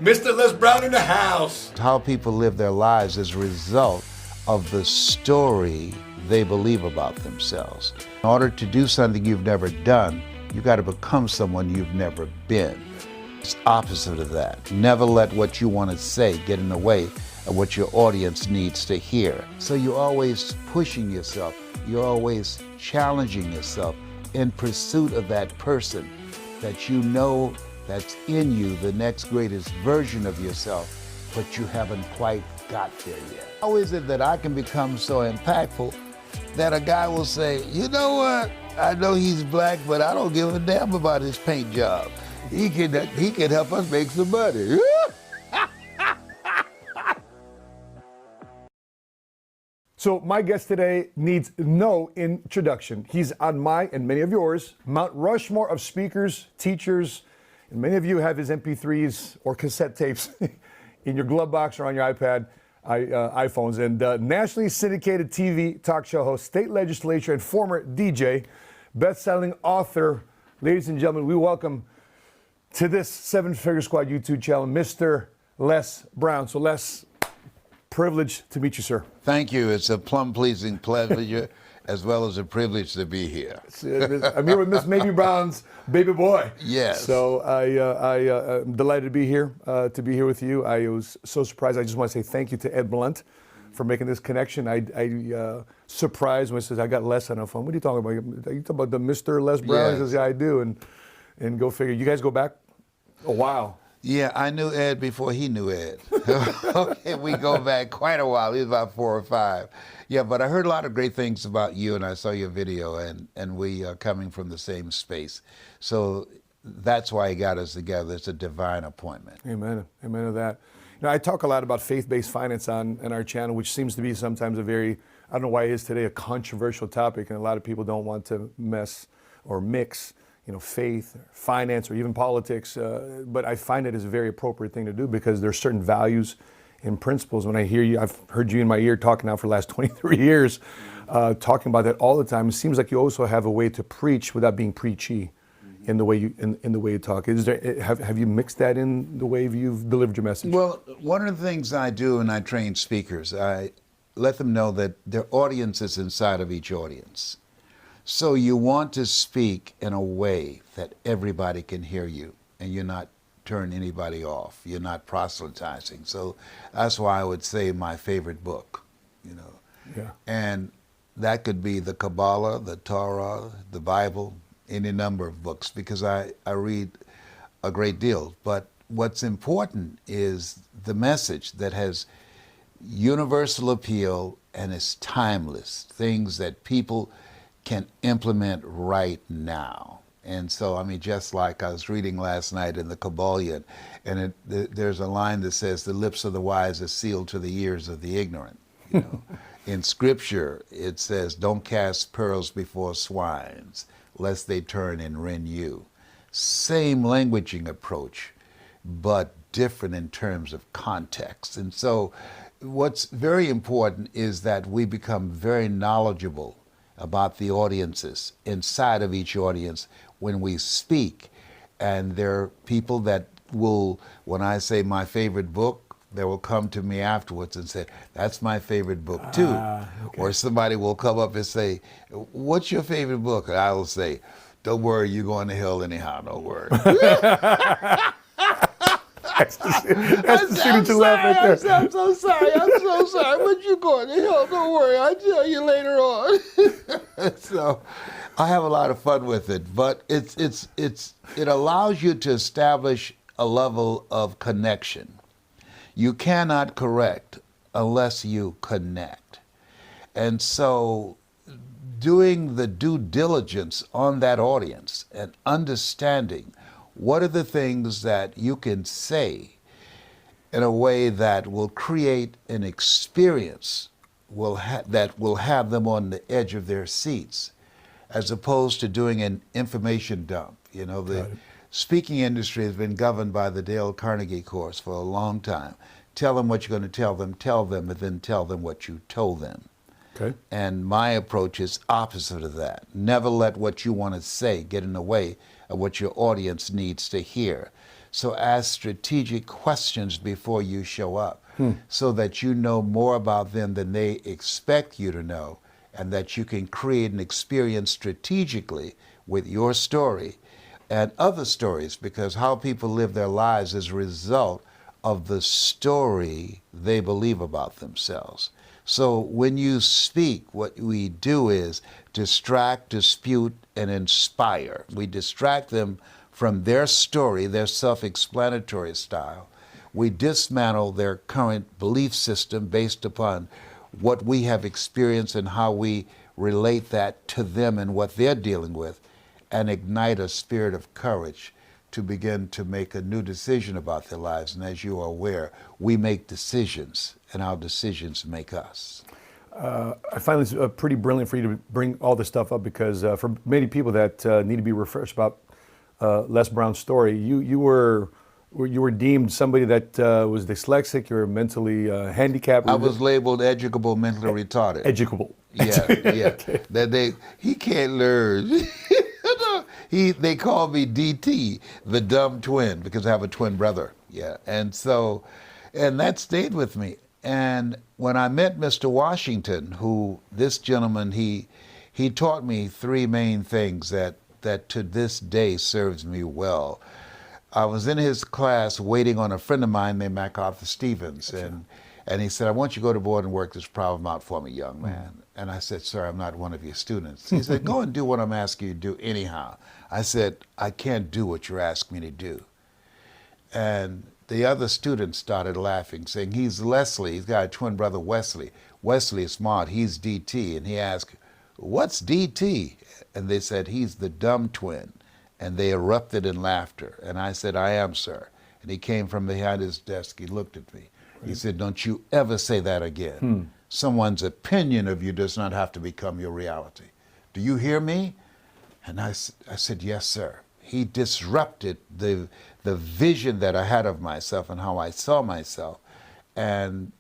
Mr. Les Brown in the house. How people live their lives is a result of the story they believe about themselves. In order to do something you've never done, you got to become someone you've never been. It's opposite of that. Never let what you want to say get in the way of what your audience needs to hear. So you're always pushing yourself. You're always challenging yourself in pursuit of that person that you know that's in you, the next greatest version of yourself, but you haven't quite got there yet. How is it that I can become so impactful that a guy will say, you know what, I know he's black, but I don't give a damn about his paint job. He can help us make some money. So my guest today needs no introduction. He's on my and many of yours Mount Rushmore of speakers, teachers, and many of you have his MP3s or cassette tapes in your glove box or on your iPad, iPhones. And nationally syndicated TV talk show host, state legislature, and former DJ, best-selling author. Ladies and gentlemen, we welcome to this Seven Figure Squad YouTube channel, Mr. Les Brown. So Les, privileged to meet you, sir. Thank you. It's a plum-pleasing pleasure as well as a privilege to be here. I'm here with Miss Maybe Brown's baby boy. Yes. So I'm delighted to be here with you. I was so surprised. I just want to say thank you to Ed Blunt for making this connection. I surprised when he says, I got Les on the phone. What are you talking about? Are you talking about the Mr. Les Brown? Yes. He says, yeah, I do. And go figure. You guys go back a while. Yeah, I knew Ed before he knew Ed. Okay, we go back quite a while. He was about 4 or 5. Yeah, but I heard a lot of great things about you, and I saw your video, and we are coming from the same space. So that's why he got us together. It's a divine appointment. Amen. Amen to that. You know, I talk a lot about faith-based finance on our channel, which seems to be sometimes a very, I don't know why it is today, a controversial topic, and a lot of people don't want to mess or mix, you know, faith, or finance, or even politics. But I find it is a very appropriate thing to do because there are certain values and principles. When I hear you, I've heard you in my ear talking now for the last 23 years, talking about that all the time. It seems like you also have a way to preach without being preachy in the way you in the way you talk. Is there have you mixed that in the way you've delivered your message? Well, one of the things I do when I train speakers, I let them know that their audience is inside of each audience. So you want to speak in a way that everybody can hear you, and you're not turn anybody off. You're not proselytizing. So that's why I would say my favorite book, you know. Yeah. And that could be the Kabbalah, the Torah, the Bible, any number of books, because I read a great deal. But what's important is the message that has universal appeal and is timeless, things that people can implement right now. And so, I mean, just like I was reading last night in the Kabbalion, and there's a line that says, the lips of the wise are sealed to the ears of the ignorant. You know? In Scripture, it says, don't cast pearls before swines, lest they turn and rend you. Same languaging approach, but different in terms of context. And so what's very important is that we become very knowledgeable about the audiences inside of each audience when we speak. And there are people that will, when I say my favorite book, they will come to me afterwards and say, that's my favorite book too. Okay. Or somebody will come up and say, what's your favorite book? And I will say, don't worry, you're going to hell anyhow, don't worry. That's the signature laugh right there. I'm so sorry, but you're going to hell, don't worry, I'll tell you later on. So I have a lot of fun with it, but it allows you to establish a level of connection. You cannot correct unless you connect. And so doing the due diligence on that audience and understanding what are the things that you can say in a way that will create an experience that will have them on the edge of their seats, as opposed to doing an information dump. You know, the speaking industry has been governed by the Dale Carnegie course for a long time. Tell them what you're going to tell them, and then tell them what you told them. Okay. And my approach is opposite of that. Never let what you want to say get in the way what your audience needs to hear. So ask strategic questions before you show up so that you know more about them than they expect you to know, and that you can create an experience strategically with your story and other stories, because how people live their lives is a result of the story they believe about themselves. So when you speak, what we do is distract, dispute, and inspire. We distract them from their story, their self-explanatory style. We dismantle their current belief system based upon what we have experienced and how we relate that to them and what they're dealing with, and ignite a spirit of courage to begin to make a new decision about their lives. And as you are aware, we make decisions, and our decisions make us. I find this pretty brilliant for you to bring all this stuff up, because for many people that need to be refreshed about Les Brown's story, you were deemed somebody that was dyslexic, you were mentally handicapped. I was labeled educable, mentally retarded. Educable. Yeah, yeah. Okay. That he can't learn. They call me DT, the dumb twin, because I have a twin brother. Yeah, and that stayed with me. And when I met Mr. Washington, this gentleman, he taught me three main things that to this day serves me well. I was in his class waiting on a friend of mine named MacArthur Stevens, and he said, "I want you to go to board and work this problem out for me, young man." And I said, "Sir, I'm not one of your students." He said, "Go and do what I'm asking you to do anyhow." I said, "I can't do what you're asking me to do." And the other students started laughing, saying, "He's Leslie. He's got a twin brother, Wesley. Wesley is smart. He's DT." And he asked, "What's DT?" And they said, "He's the dumb twin." And they erupted in laughter. And I said, "I am, sir." And he came from behind his desk. He looked at me. He said, "Don't you ever say that again. Someone's opinion of you does not have to become your reality. Do you hear me?" And I said, "Yes, sir." He disrupted the vision that I had of myself and how I saw myself. And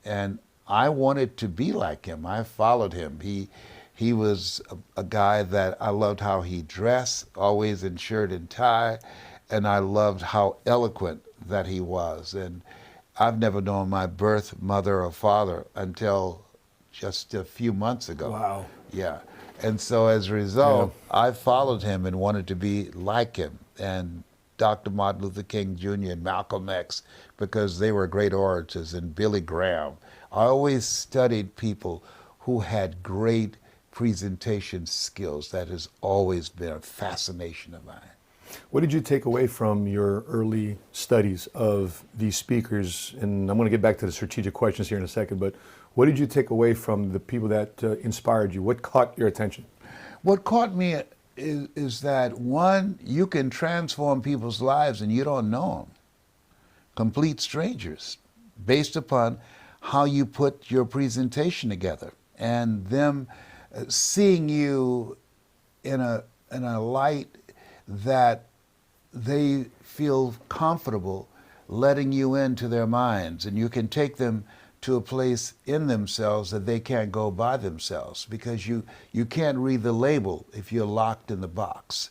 I wanted to be like him. I followed him. He was a guy that I loved how he dressed, always in shirt and tie, and I loved how eloquent that he was. And I've never known my birth mother or father until just a few months ago. Wow. Yeah. And so as a result, I followed him and wanted to be like him, and Dr. Martin Luther King Jr. and Malcolm X, because they were great orators, and Billy Graham. I always studied people who had great presentation skills. That has always been a fascination of mine. What did you take away from your early studies of these speakers? And I'm going to get back to the strategic questions here in a second, but what did you take away from the people that inspired you? What caught your attention? What caught me is that, one, you can transform people's lives and you don't know them. Complete strangers, based upon how you put your presentation together, and them seeing you in a light that they feel comfortable letting you into their minds, and you can take them to a place in themselves that they can't go by themselves, because you can't read the label if you're locked in the box.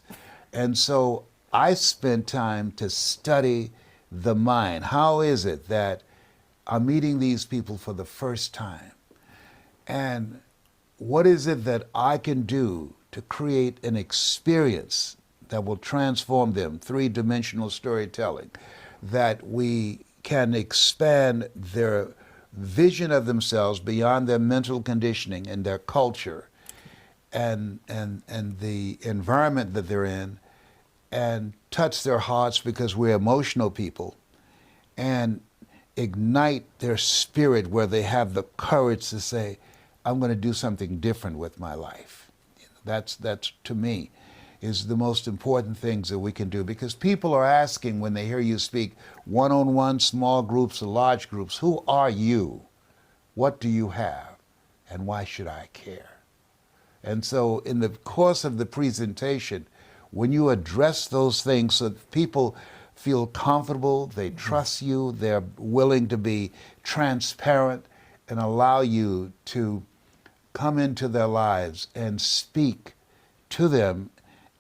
And so I spent time to study the mind. How is it that I'm meeting these people for the first time? And what is it that I can do to create an experience that will transform them? Three-dimensional storytelling, that we can expand their vision of themselves beyond their mental conditioning and their culture and the environment that they're in, and touch their hearts, because we're emotional people, and ignite their spirit where they have the courage to say, "I'm going to do something different with my life." That's to me is the most important things that we can do, because people are asking when they hear you speak, one-on-one, small groups, or large groups, who are you? What do you have? And why should I care? And so in the course of the presentation, when you address those things so that people feel comfortable, they trust you, they're willing to be transparent and allow you to come into their lives and speak to them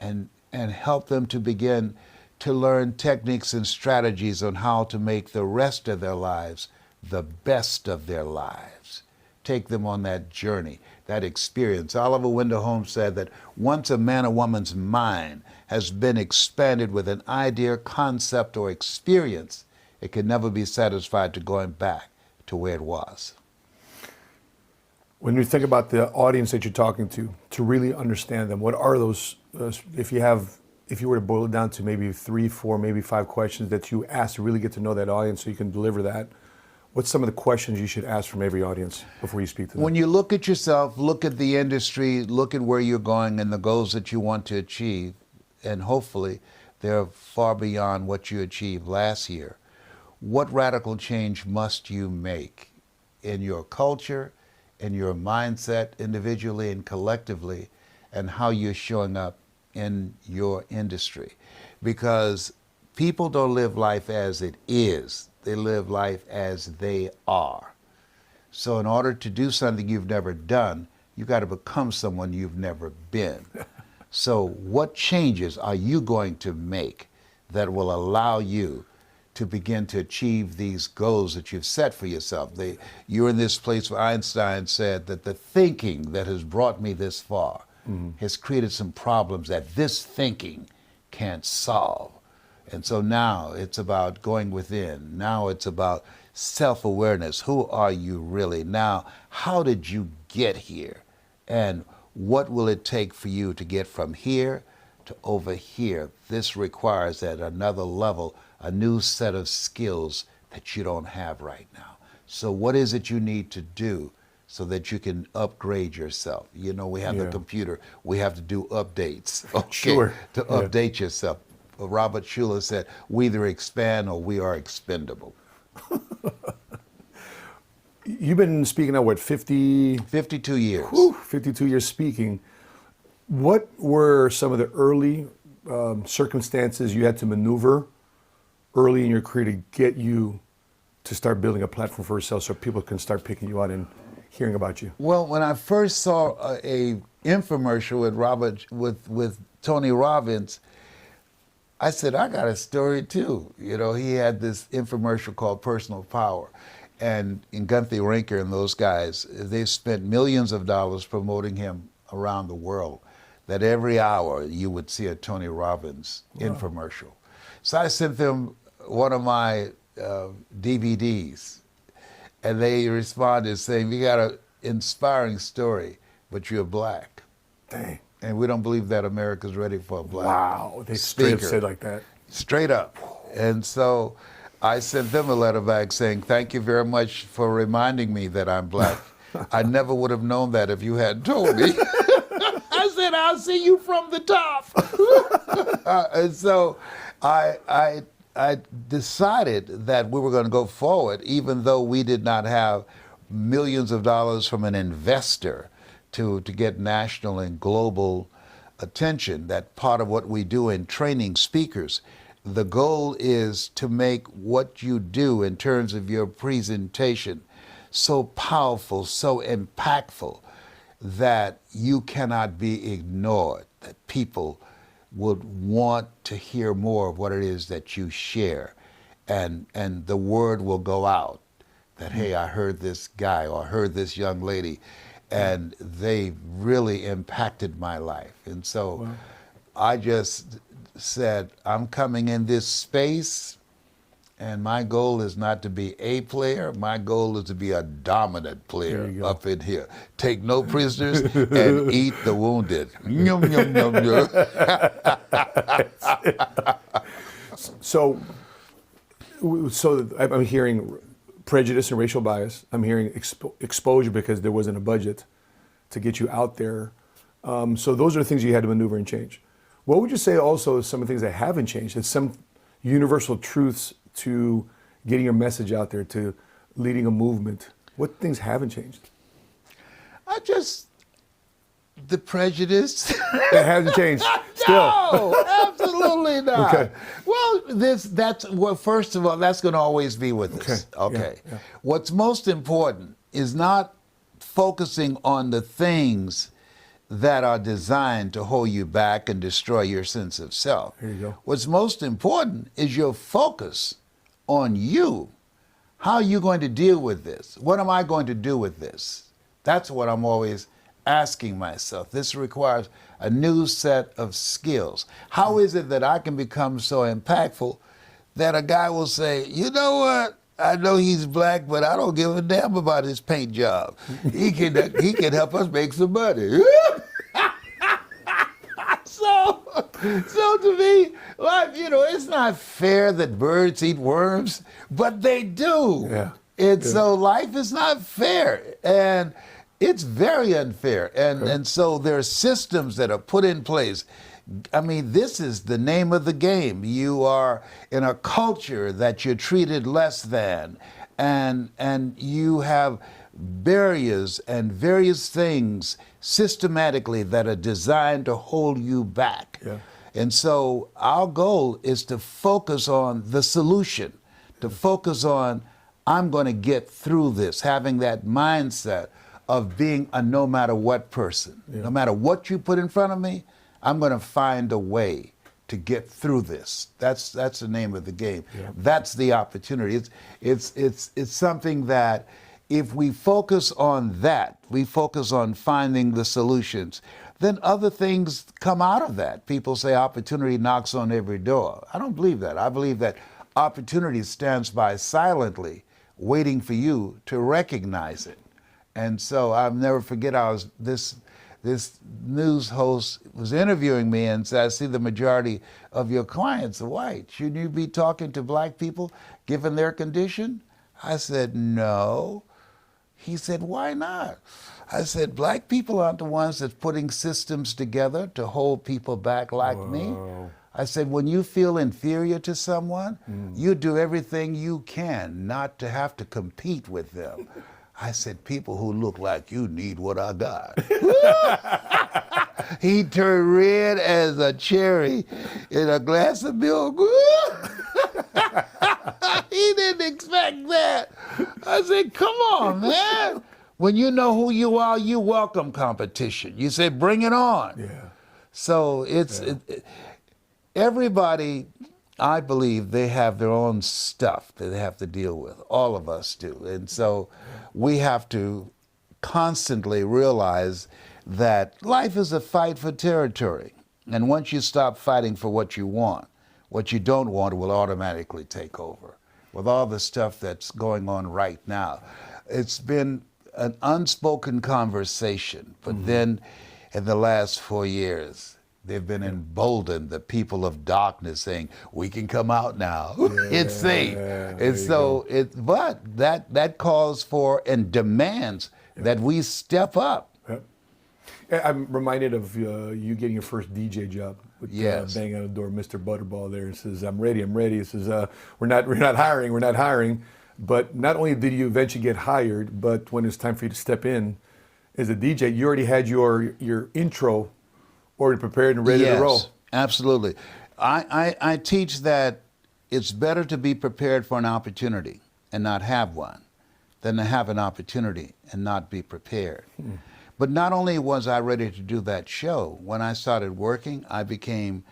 and and help them to begin to learn techniques and strategies on how to make the rest of their lives the best of their lives. Take them on that journey, that experience. Oliver Wendell Holmes said that once a man or woman's mind has been expanded with an idea, concept, or experience, it can never be satisfied to going back to where it was. When you think about the audience that you're talking to really understand them, what are those, if you were to boil it down to maybe 3, 4, maybe 5 questions that you ask to really get to know that audience so you can deliver that, what's some of the questions you should ask from every audience before you speak to them? When you look at yourself, look at the industry, look at where you're going and the goals that you want to achieve, and hopefully they're far beyond what you achieved last year. What radical change must you make in your culture, in your mindset, individually and collectively, and how you're showing up in your industry? Because people don't live life as it is. They live life as they are. So in order to do something you've never done, you got to become someone you've never been. So what changes are you going to make that will allow you to begin to achieve these goals that you've set for yourself? You're in this place where Einstein said that the thinking that has brought me this far has created some problems that this thinking can't solve. And so now it's about going within. Now it's about self-awareness. Who are you really? Now, how did you get here? And what will it take for you to get from here to over here? This requires at another level a new set of skills that you don't have right now. So what is it you need to do so that you can upgrade yourself? You know, we have the computer. We have to do updates, okay, to update yourself. Robert Schuller said, we either expand or we are expendable. You've been speaking now, what, 52 years. 52 years speaking. What were some of the early circumstances you had to maneuver early in your career to get you to start building a platform for yourself so people can start picking you out and hearing about you? Well, when I first saw a infomercial with Tony Robbins, I said, I got a story too. You know, he had this infomercial called Personal Power. And in Gunther Rinker and those guys, they spent millions of dollars promoting him around the world, that every hour you would see a Tony Robbins infomercial. So I sent them one of my DVDs, and they responded saying, you got an inspiring story, but you're black. Dang. And we don't believe that America's ready for a black They speaker. straight up said like that. Straight up. And so I sent them a letter back saying, thank you very much for reminding me that I'm black. I never would have known that if you hadn't told me. I said, I'll see you from the top. And so I decided that we were going to go forward, even though we did not have millions of dollars from an investor to get national and global attention. That part of what we do in training speakers. The goal is to make what you do in terms of your presentation so powerful, so impactful that you cannot be ignored, that people would want to hear more of what it is that you share. And the word will go out that, hey, I heard this guy or I heard this young lady, and they really impacted my life. And so I just said, I'm coming in this space, and my goal is not to be a player. My goal is to be a dominant player up in here. Take no prisoners and eat the wounded. Yum, yum, yum, yum. So I'm hearing prejudice and racial bias. I'm hearing exposure because there wasn't a budget to get you out there. So those are the things you had to maneuver and change. What would you say also is some of the things that haven't changed? It's some universal truths to getting your message out there, to leading a movement. What things haven't changed? The prejudice. That hasn't changed. Still. No, absolutely not. Okay. Well, first of all, that's going to always be with us. Okay. Yeah. What's most important is not focusing on the things that are designed to hold you back and destroy your sense of self. There you go. What's most important is your focus on you. How are you going to deal with this? What am I going to do with this? That's what I'm always asking myself. This requires a new set of skills. How is it that I can become so impactful that a guy will say, you know what? I know he's black, but I don't give a damn about his paint job. He can help us make some money. So to me, life, it's not fair that birds eat worms, but they do. Yeah. And so life is not fair, and it's very unfair. And so there are systems that are put in place. I mean, this is the name of the game. You are in a culture that you're treated less than, and you have barriers and various things systematically that are designed to hold you back. Yeah. And so our goal is to focus on the solution, to focus on, I'm going to get through this, having that mindset of being a no matter what person. Yeah. No matter what you put in front of me, I'm going to find a way to get through this. That's the name of the game. Yeah. That's the opportunity. It's something that if we focus on that, we focus on finding the solutions, then other things come out of that. People say opportunity knocks on every door. I don't believe that. I believe that opportunity stands by silently, waiting for you to recognize it. And so I'll never forget, this news host was interviewing me and said, I see the majority of your clients are white. Shouldn't you be talking to black people given their condition? I said, no. He said, why not? I said, black people aren't the ones that's putting systems together to hold people back like me. I said, when you feel inferior to someone, you do everything you can not to have to compete with them. I said, people who look like you need what I got. He turned red as a cherry in a glass of milk. He didn't expect that. I said, come on, man. When you know who you are, you welcome competition. You say, bring it on. Yeah. So everybody, I believe, they have their own stuff that they have to deal with. All of us do. And so we have to constantly realize that life is a fight for territory. And once you stop fighting for what you want, what you don't want will automatically take over. With all the stuff that's going on right now, it's been an unspoken conversation, but then in the last 4 years, they've been emboldened, the people of darkness, saying, we can come out now. It's safe. And so, but that calls for and demands that we step up. I'm reminded of you getting your first DJ job. With, banging on the door, Mr. Butterball there, and says, I'm ready. He says, we're not hiring. But not only did you eventually get hired, but when it's time for you to step in as a DJ, you already had your intro already prepared and ready to roll. Yes, absolutely. I teach that it's better to be prepared for an opportunity and not have one than to have an opportunity and not be prepared. But not only was I ready to do that show, when I started working, I became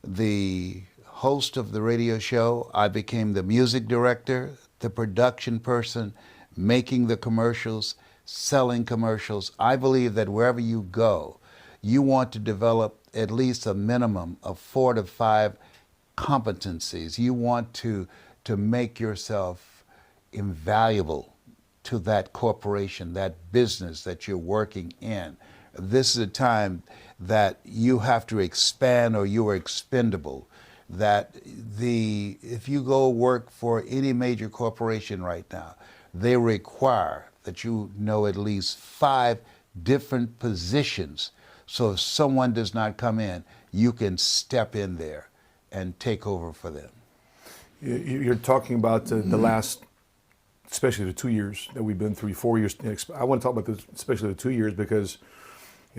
the host of the radio show. I became the music director, the production person, making the commercials, selling commercials. I believe that wherever you go, you want to develop at least a minimum of 4 to 5 competencies. You want to make yourself invaluable to that corporation, that business that you're working in. This is a time that you have to expand or you are expendable. That if you go work for any major corporation right now, they require that you know at least 5 different positions. So if someone does not come in, you can step in there and take over for them. You're talking about the last, especially the 2 years that we've been through, 4 years. I want to talk about this, especially the 2 years, because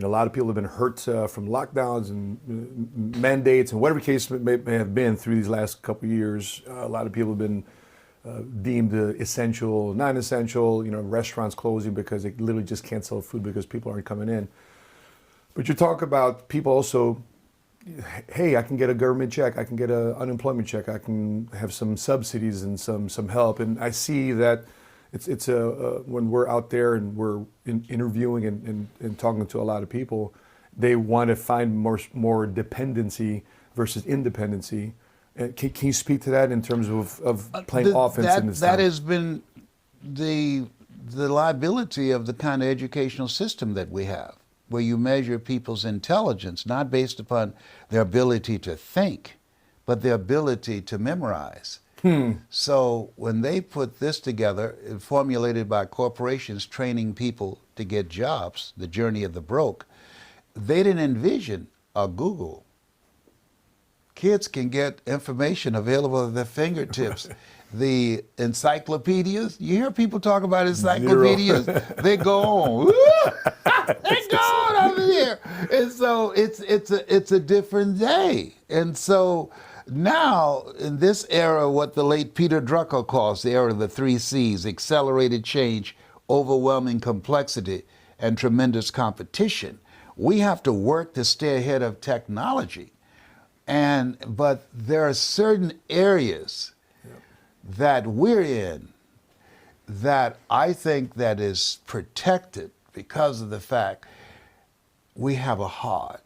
a lot of people have been hurt from lockdowns and mandates and whatever case may have been through these last couple of years. A lot of people have been deemed essential, non-essential, restaurants closing because they literally just can't sell food because people aren't coming in. But you talk about people also, hey, I can get a government check, I can get an unemployment check, I can have some subsidies and some help. And I see that it's when we're out there and we're interviewing and talking to a lot of people, they want to find more dependency versus independency. Can you speak to that in terms of playing offense in this That time? has been the liability of the kind of educational system that we have, where you measure people's intelligence not based upon their ability to think, but their ability to memorize. So when they put this together, formulated by corporations training people to get jobs, the journey of the broke, they didn't envision a Google. Kids can get information available at their fingertips. The encyclopedias, you hear people talk about encyclopedias, they go on. They go on over here. And so it's a different day. And so now, in this era, what the late Peter Drucker calls the era of the 3 C's, accelerated change, overwhelming complexity, and tremendous competition, we have to work to stay ahead of technology. But there are certain areas that we're in that I think that is protected because of the fact we have a heart.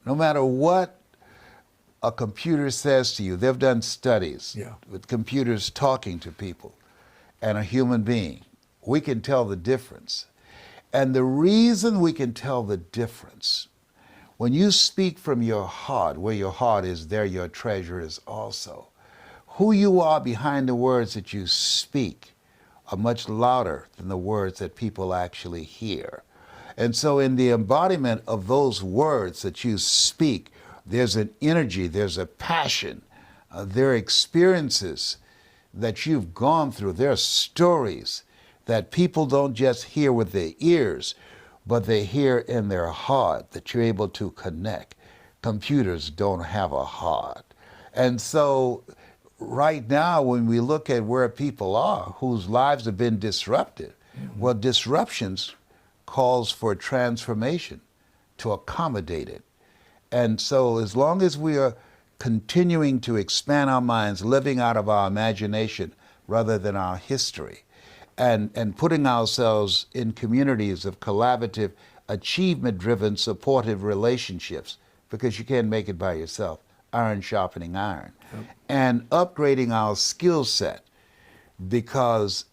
No matter what a computer says to you, they've done studies with computers talking to people and a human being. We can tell the difference. And the reason we can tell the difference, when you speak from your heart, where your heart is, there your treasure is also. Who you are behind the words that you speak are much louder than the words that people actually hear. And so in the embodiment of those words that you speak, there's an energy, there's a passion, there are experiences that you've gone through, there are stories that people don't just hear with their ears, but they hear in their heart, that you're able to connect. Computers don't have a heart. And so right now, when we look at where people are, whose lives have been disrupted, well, disruptions calls for transformation to accommodate it. And so as long as we are continuing to expand our minds, living out of our imagination rather than our history, and putting ourselves in communities of collaborative, achievement-driven, supportive relationships, because you can't make it by yourself, iron sharpening iron, and upgrading our skill set, because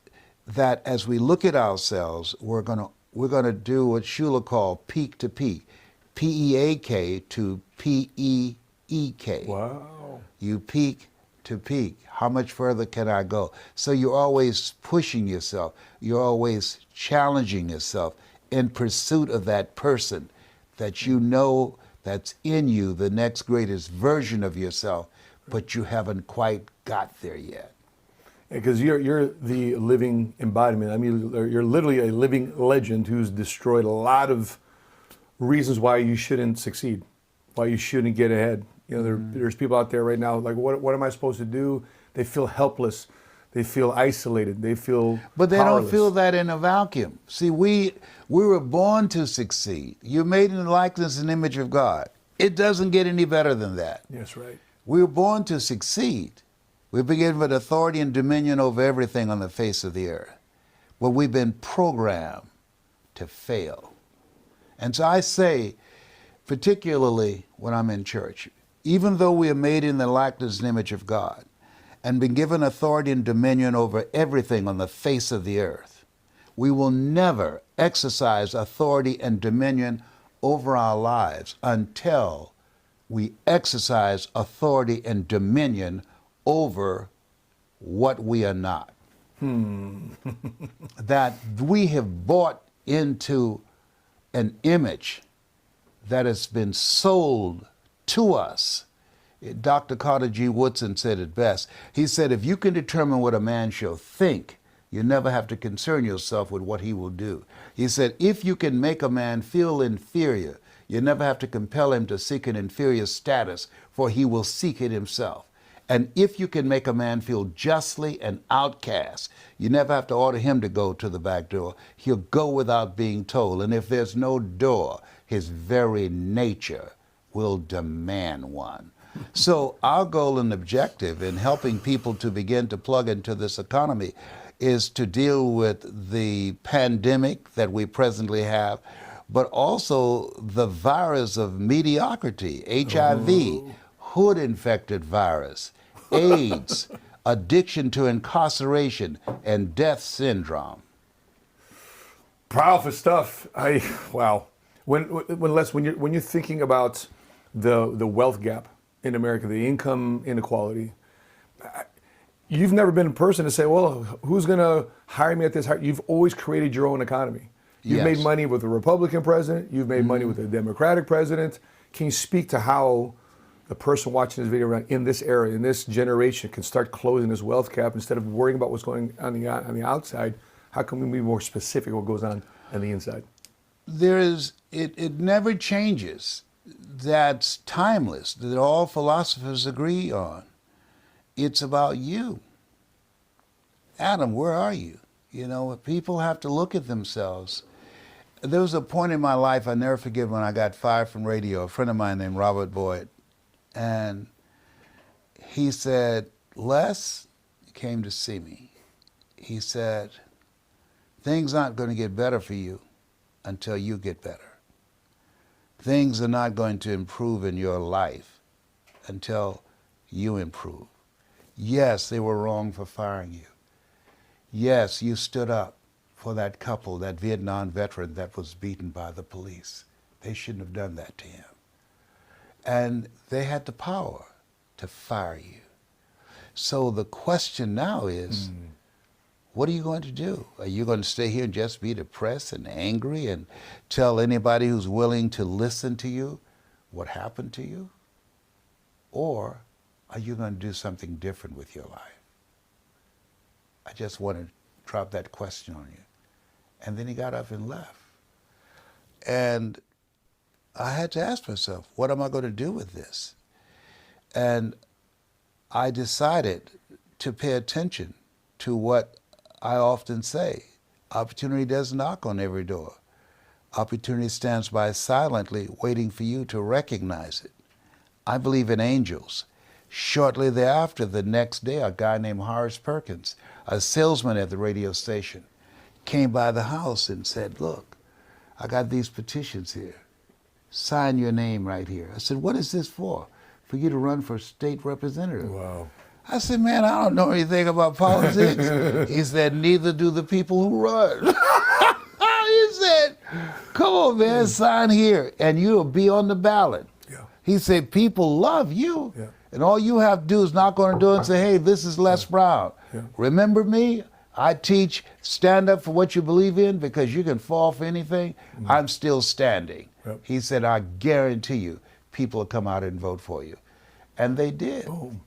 that as we look at ourselves, we're gonna do what Shula called peak to peak, P-E-A-K to P-E-E-K. Wow. You peak to peak. How much further can I go? So you're always pushing yourself. You're always challenging yourself in pursuit of that person that you know that's in you, the next greatest version of yourself, but you haven't quite got there yet. Because you're the living embodiment. I mean, you're literally a living legend who's destroyed a lot of reasons why you shouldn't succeed, why you shouldn't get ahead. You know, there's people out there right now like, what am I supposed to do? They feel helpless. They feel isolated. They feel But they powerless. don't feel that in a vacuum. See, we were born to succeed. You're made in the likeness and image of God. It doesn't get any better than that. Yes, right. We were born to succeed. We've been given authority and dominion over everything on the face of the earth. But we've been programmed to fail. And so I say, particularly when I'm in church, even though we are made in the likeness and image of God and been given authority and dominion over everything on the face of the earth, we will never exercise authority and dominion over our lives until we exercise authority and dominion over what we are not. That we have bought into an image that has been sold to us. Dr. Carter G. Woodson said it best. He said, if you can determine what a man shall think, you never have to concern yourself with what he will do. He said, if you can make a man feel inferior, you never have to compel him to seek an inferior status, for he will seek it himself. And if you can make a man feel justly an outcast, you never have to order him to go to the back door. He'll go without being told. And if there's no door, his very nature will demand one. So our goal and objective in helping people to begin to plug into this economy is to deal with the pandemic that we presently have, but also the virus of mediocrity, HIV, hood-infected virus, AIDS, addiction to incarceration, and death syndrome. Powerful stuff. Wow. When you're thinking about the wealth gap in America, the income inequality, you've never been a person to say, well, who's going to hire me at this? You've always created your own economy. You've made money with a Republican president. You've made money with a Democratic president. Can you speak to how the person watching this video in this era, in this generation, can start closing this wealth gap instead of worrying about what's going on the outside? How can we be more specific what goes on the inside? It never changes. That's timeless, that all philosophers agree on. It's about you. Adam, where are you? You know, people have to look at themselves. There was a point in my life I never forget when I got fired from radio, a friend of mine named Robert Boyd. And he said, Les came to see me. He said, things aren't going to get better for you until you get better. Things are not going to improve in your life until you improve. Yes, they were wrong for firing you. Yes, you stood up for that couple, that Vietnam veteran that was beaten by the police. They shouldn't have done that to him. And they had the power to fire you. So the question now is, what are you going to do? Are you going to stay here and just be depressed and angry and tell anybody who's willing to listen to you what happened to you? Or are you going to do something different with your life? I just want to drop that question on you. And then he got up and left. And I had to ask myself, what am I going to do with this? And I decided to pay attention to what I often say. Opportunity doesn't knock on every door. Opportunity stands by silently waiting for you to recognize it. I believe in angels. Shortly thereafter, the next day, a guy named Horace Perkins, a salesman at the radio station, came by the house and said, look, I got these petitions here. Sign your name right here. I said, what is this for? For you to run for state representative. Wow. I said, man, I don't know anything about politics. He said, neither do the people who run. He said, come on, man, sign here, and you'll be on the ballot. Yeah. He said, people love you, and all you have to do is knock on the door and say, hey, this is Les Brown. Yeah. Remember me? I teach stand up for what you believe in because you can fall for anything. I'm still standing. Yep. He said, I guarantee you, people will come out and vote for you. And they did. Boom.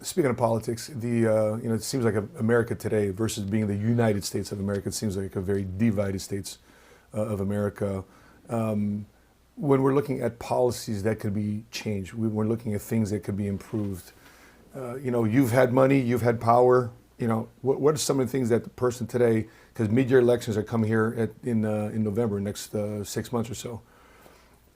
Speaking of politics, it seems like America today versus being the United States of America, it seems like a very divided states of America. When we're looking at policies that could be changed, we're looking at things that could be improved. You've had money, you've had power. What are some of the things that the person today, because mid-year elections are coming here in November, next 6 months or so,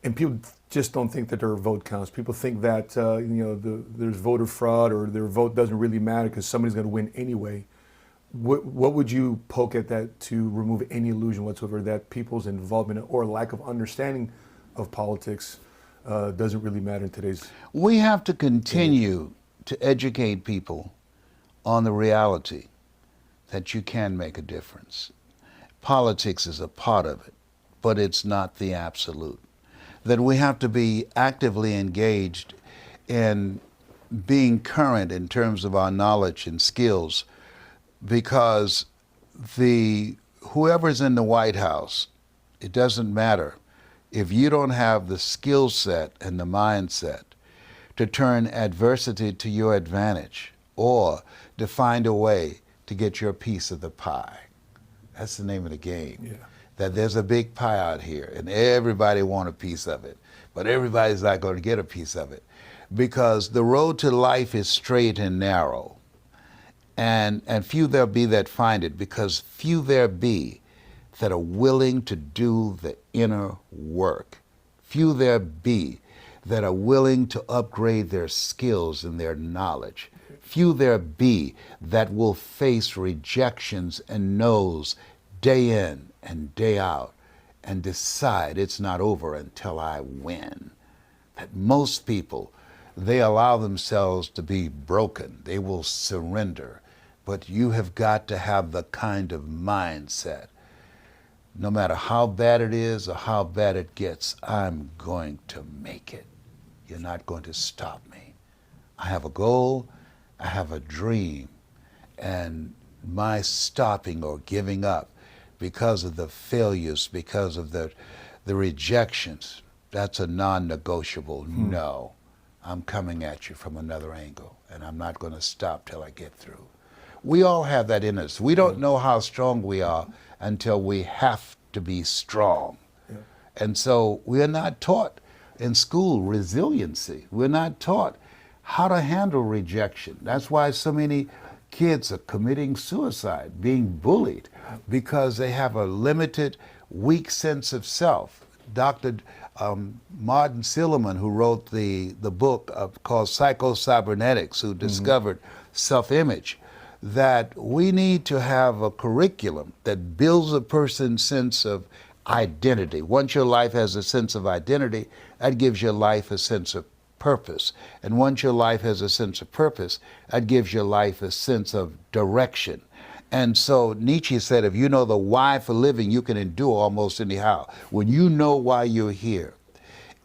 and people just don't think that their vote counts. People think that there's voter fraud or their vote doesn't really matter because somebody's going to win anyway. What would you poke at that to remove any illusion whatsoever that people's involvement or lack of understanding of politics doesn't really matter in today's? We have to continue to educate people on the reality that you can make a difference. Politics is a part of it, but it's not the absolute. That we have to be actively engaged in being current in terms of our knowledge and skills, because whoever's in the White House, it doesn't matter. If you don't have the skill set and the mindset to turn adversity to your advantage or to find a way to get your piece of the pie. That's the name of the game. Yeah. That there's a big pie out here and everybody want a piece of it, but everybody's not going to get a piece of it because the road to life is straight and narrow, and few there be that find it, because few there be that are willing to do the inner work. Few there be that are willing to upgrade their skills and their knowledge. Few there be that will face rejections and no's day in and day out and decide it's not over until I win. That most people, they allow themselves to be broken. They will surrender. But you have got to have the kind of mindset, no matter how bad it is or how bad it gets, I'm going to make it. You're not going to stop me. I have a goal, I have a dream, and my stopping or giving up because of the failures, because of the rejections, that's a non-negotiable no. I'm coming at you from another angle, and I'm not going to stop till I get through. We all have that in us. We don't know how strong we are until we have to be strong. Yeah. And so we are not taught in school resiliency. We're not taught how to handle rejection. That's why so many kids are committing suicide, being bullied, because they have a limited, weak sense of self. Dr. Martin Seligman, who wrote the book called Psycho-Cybernetics, who discovered self-image, that we need to have a curriculum that builds a person's sense of identity. Once your life has a sense of identity, that gives your life a sense of purpose. And once your life has a sense of purpose, that gives your life a sense of direction. And so Nietzsche said, if you know the why for living, you can endure almost anyhow. When you know why you're here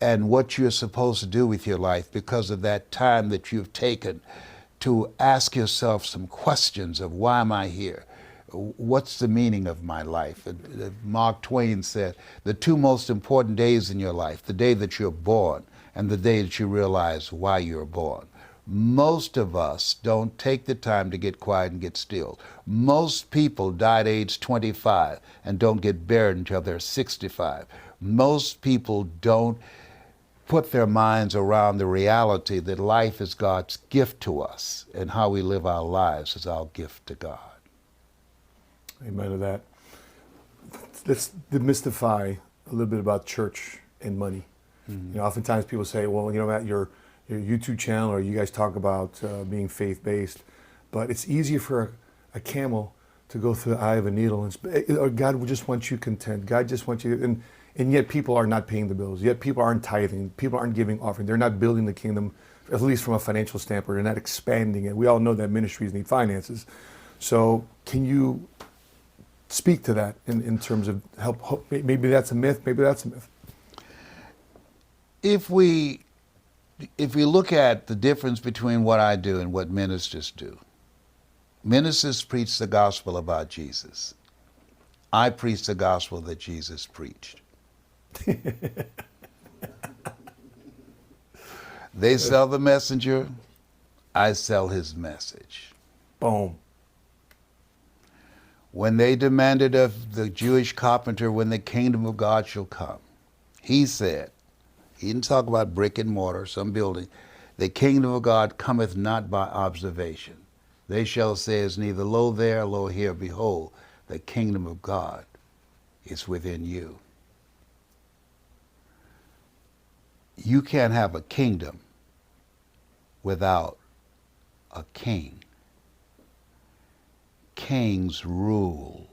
and what you're supposed to do with your life because of that time that you've taken to ask yourself some questions of why am I here? What's the meaning of my life? Mark Twain said, the two most important days in your life, the day that you're born and the day that you realize why you're born. Most of us don't take the time to get quiet and get still. Most people die at age 25 and don't get buried until they're 65. Most people don't put their minds around the reality that life is God's gift to us and how we live our lives is our gift to God. Amen to that. Let's demystify a little bit about church and money. Mm-hmm. You know, oftentimes people say, well, you know, Matt, your YouTube channel or you guys talk about being faith-based, but it's easier for a camel to go through the eye of a needle. And God just wants you content. God just wants you, and yet people are not paying the bills. Yet people aren't tithing. People aren't giving offering. They're not building the kingdom, at least from a financial standpoint. They're not expanding it. We all know that ministries need finances. So can you speak to that in terms of help? Maybe that's a myth. Maybe that's a myth. If we look at the difference between what I do and what ministers do, ministers preach the gospel about Jesus. I preach the gospel that Jesus preached. They sell the messenger, I sell his message. Boom. When they demanded of the Jewish carpenter when the kingdom of God shall come, he said, he didn't talk about brick and mortar, some building, the kingdom of God cometh not by observation. They shall say is neither lo there, lo here, behold, the kingdom of God is within you. You can't have a kingdom without a king. Kings rule.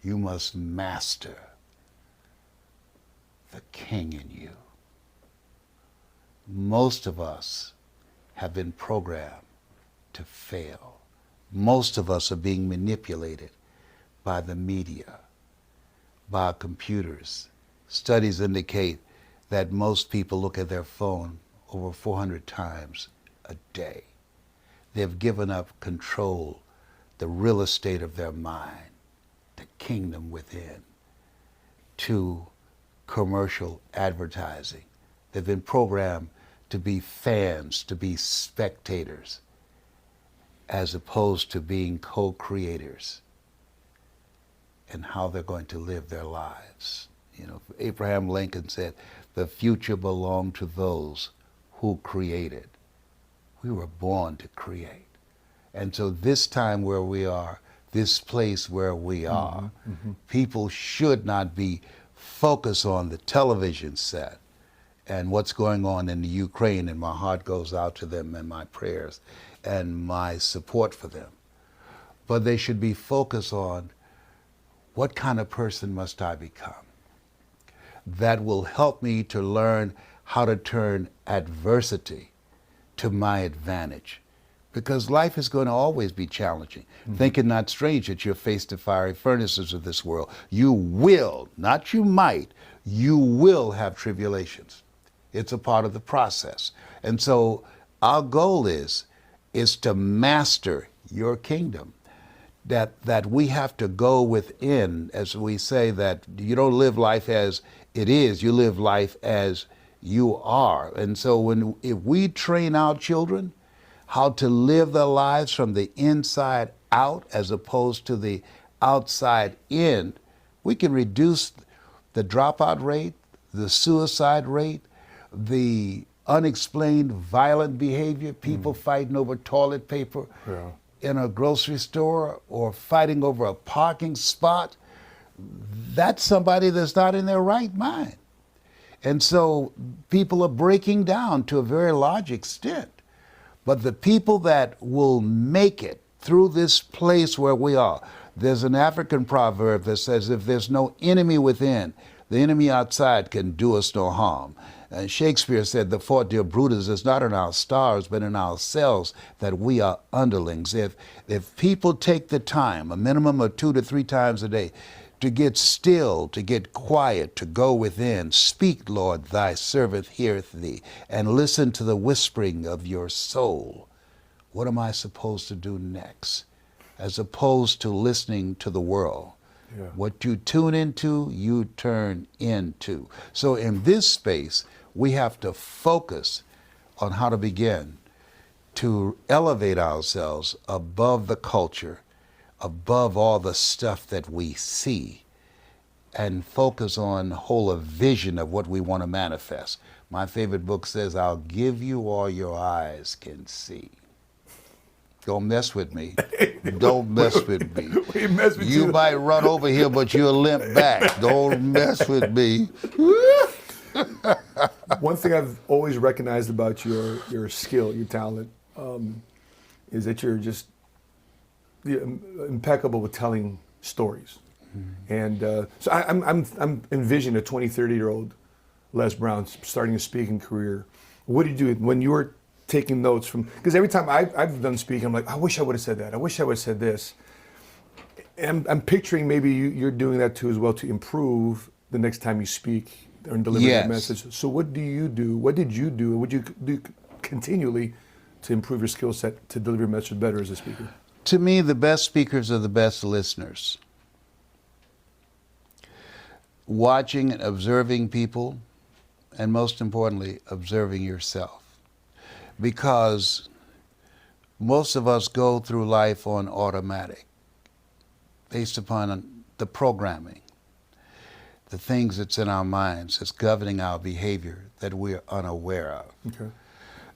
You must master the king in you. Most of us have been programmed to fail. Most of us are being manipulated by the media, by computers. Studies indicate that most people look at their phone over 400 times a day. They've given up control, the real estate of their mind, the kingdom within, to commercial advertising. They've been programmed to be fans, to be spectators, as opposed to being co-creators in how they're going to live their lives. You know, Abraham Lincoln said, the future belonged to those who created. We were born to create. And so this time where we are this place where we are. People should not be focused on the television set and what's going on in the Ukraine, and my heart goes out to them and my prayers and my support for them. But they should be focused on what kind of person must I become that will help me to learn how to turn adversity to my advantage. Because life is going to always be challenging. Think it not strange that you're faced the fiery furnaces of this world. You will, not you might, you will have tribulations. It's a part of the process. And so our goal is to master your kingdom. That we have to go within, as we say, that you don't live life as it is, you live life as you are. And so if we train our children how to live their lives from the inside out as opposed to the outside in, we can reduce the dropout rate, the suicide rate, the unexplained violent behavior, people fighting over toilet paper in a grocery store or fighting over a parking spot. That's somebody that's not in their right mind. And so people are breaking down to a very large extent. But the people that will make it through this place where we are, there's an African proverb that says, if there's no enemy within, the enemy outside can do us no harm. And Shakespeare said, the fault, dear Brutus, is not in our stars, but in ourselves, that we are underlings. If people take the time, a minimum of 2 to 3 times a day, to get still, to get quiet, to go within, speak, Lord, thy servant heareth thee, and listen to the whispering of your soul. What am I supposed to do next? As opposed to listening to the world. Yeah. What you tune into, you turn into. So in this space, we have to focus on how to begin to elevate ourselves above the culture, above all the stuff that we see, and focus on whole a vision of what we want to manifest. My favorite book says, I'll give you all your eyes can see. Don't mess with me. Don't mess with me. You might run over here, but you'll limp back. Don't mess with me. One thing I've always recognized about your skill, your talent, is that you're just impeccable with telling stories. And so I'm envisioning a 20, 30-year-old Les Brown starting a speaking career. What did you do when you were taking notes from, because every time I've done speaking, I'm like, I wish I would have said that. I wish I would have said this. And I'm picturing maybe you're doing that too as well to improve the next time you speak or deliver that message. So what do you do? What did you do? What would you do continually to improve your skill set to deliver your message better as a speaker? To me, the best speakers are the best listeners. Watching and observing people, and most importantly, observing yourself. Because most of us go through life on automatic, based upon the programming, the things that's in our minds, that's governing our behavior that we're unaware of. Okay.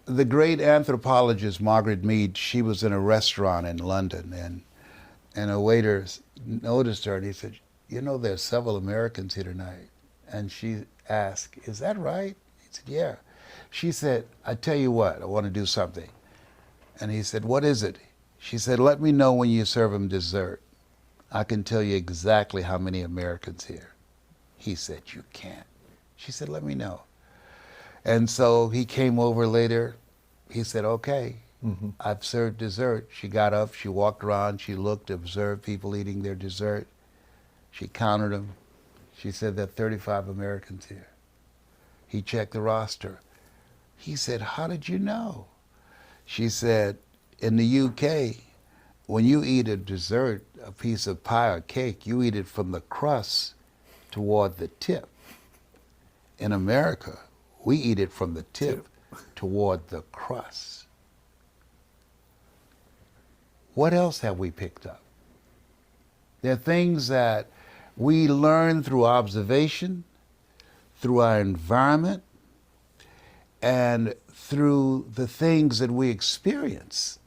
The great anthropologist Margaret Mead, she was in a restaurant in London, and a waiter noticed her and he said, you know, there's several Americans here tonight. And she asked, is that right? He said, yeah. She said, I tell you what, I want to do something. And he said, what is it? She said, let me know when you serve them dessert. I can tell you exactly how many Americans here. He said, you can't. She said, let me know. And so he came over later. He said, okay, I've served dessert. She got up, she walked around, she looked, observed people eating their dessert. She counted them. She said, there are 35 Americans here. He checked the roster. He said, how did you know? She said, in the UK, when you eat a dessert, a piece of pie or cake, you eat it from the crust toward the tip. In America, we eat it from the tip toward the crust. What else have we picked up? There are things that we learn through observation, through our environment, and through the things that we experience.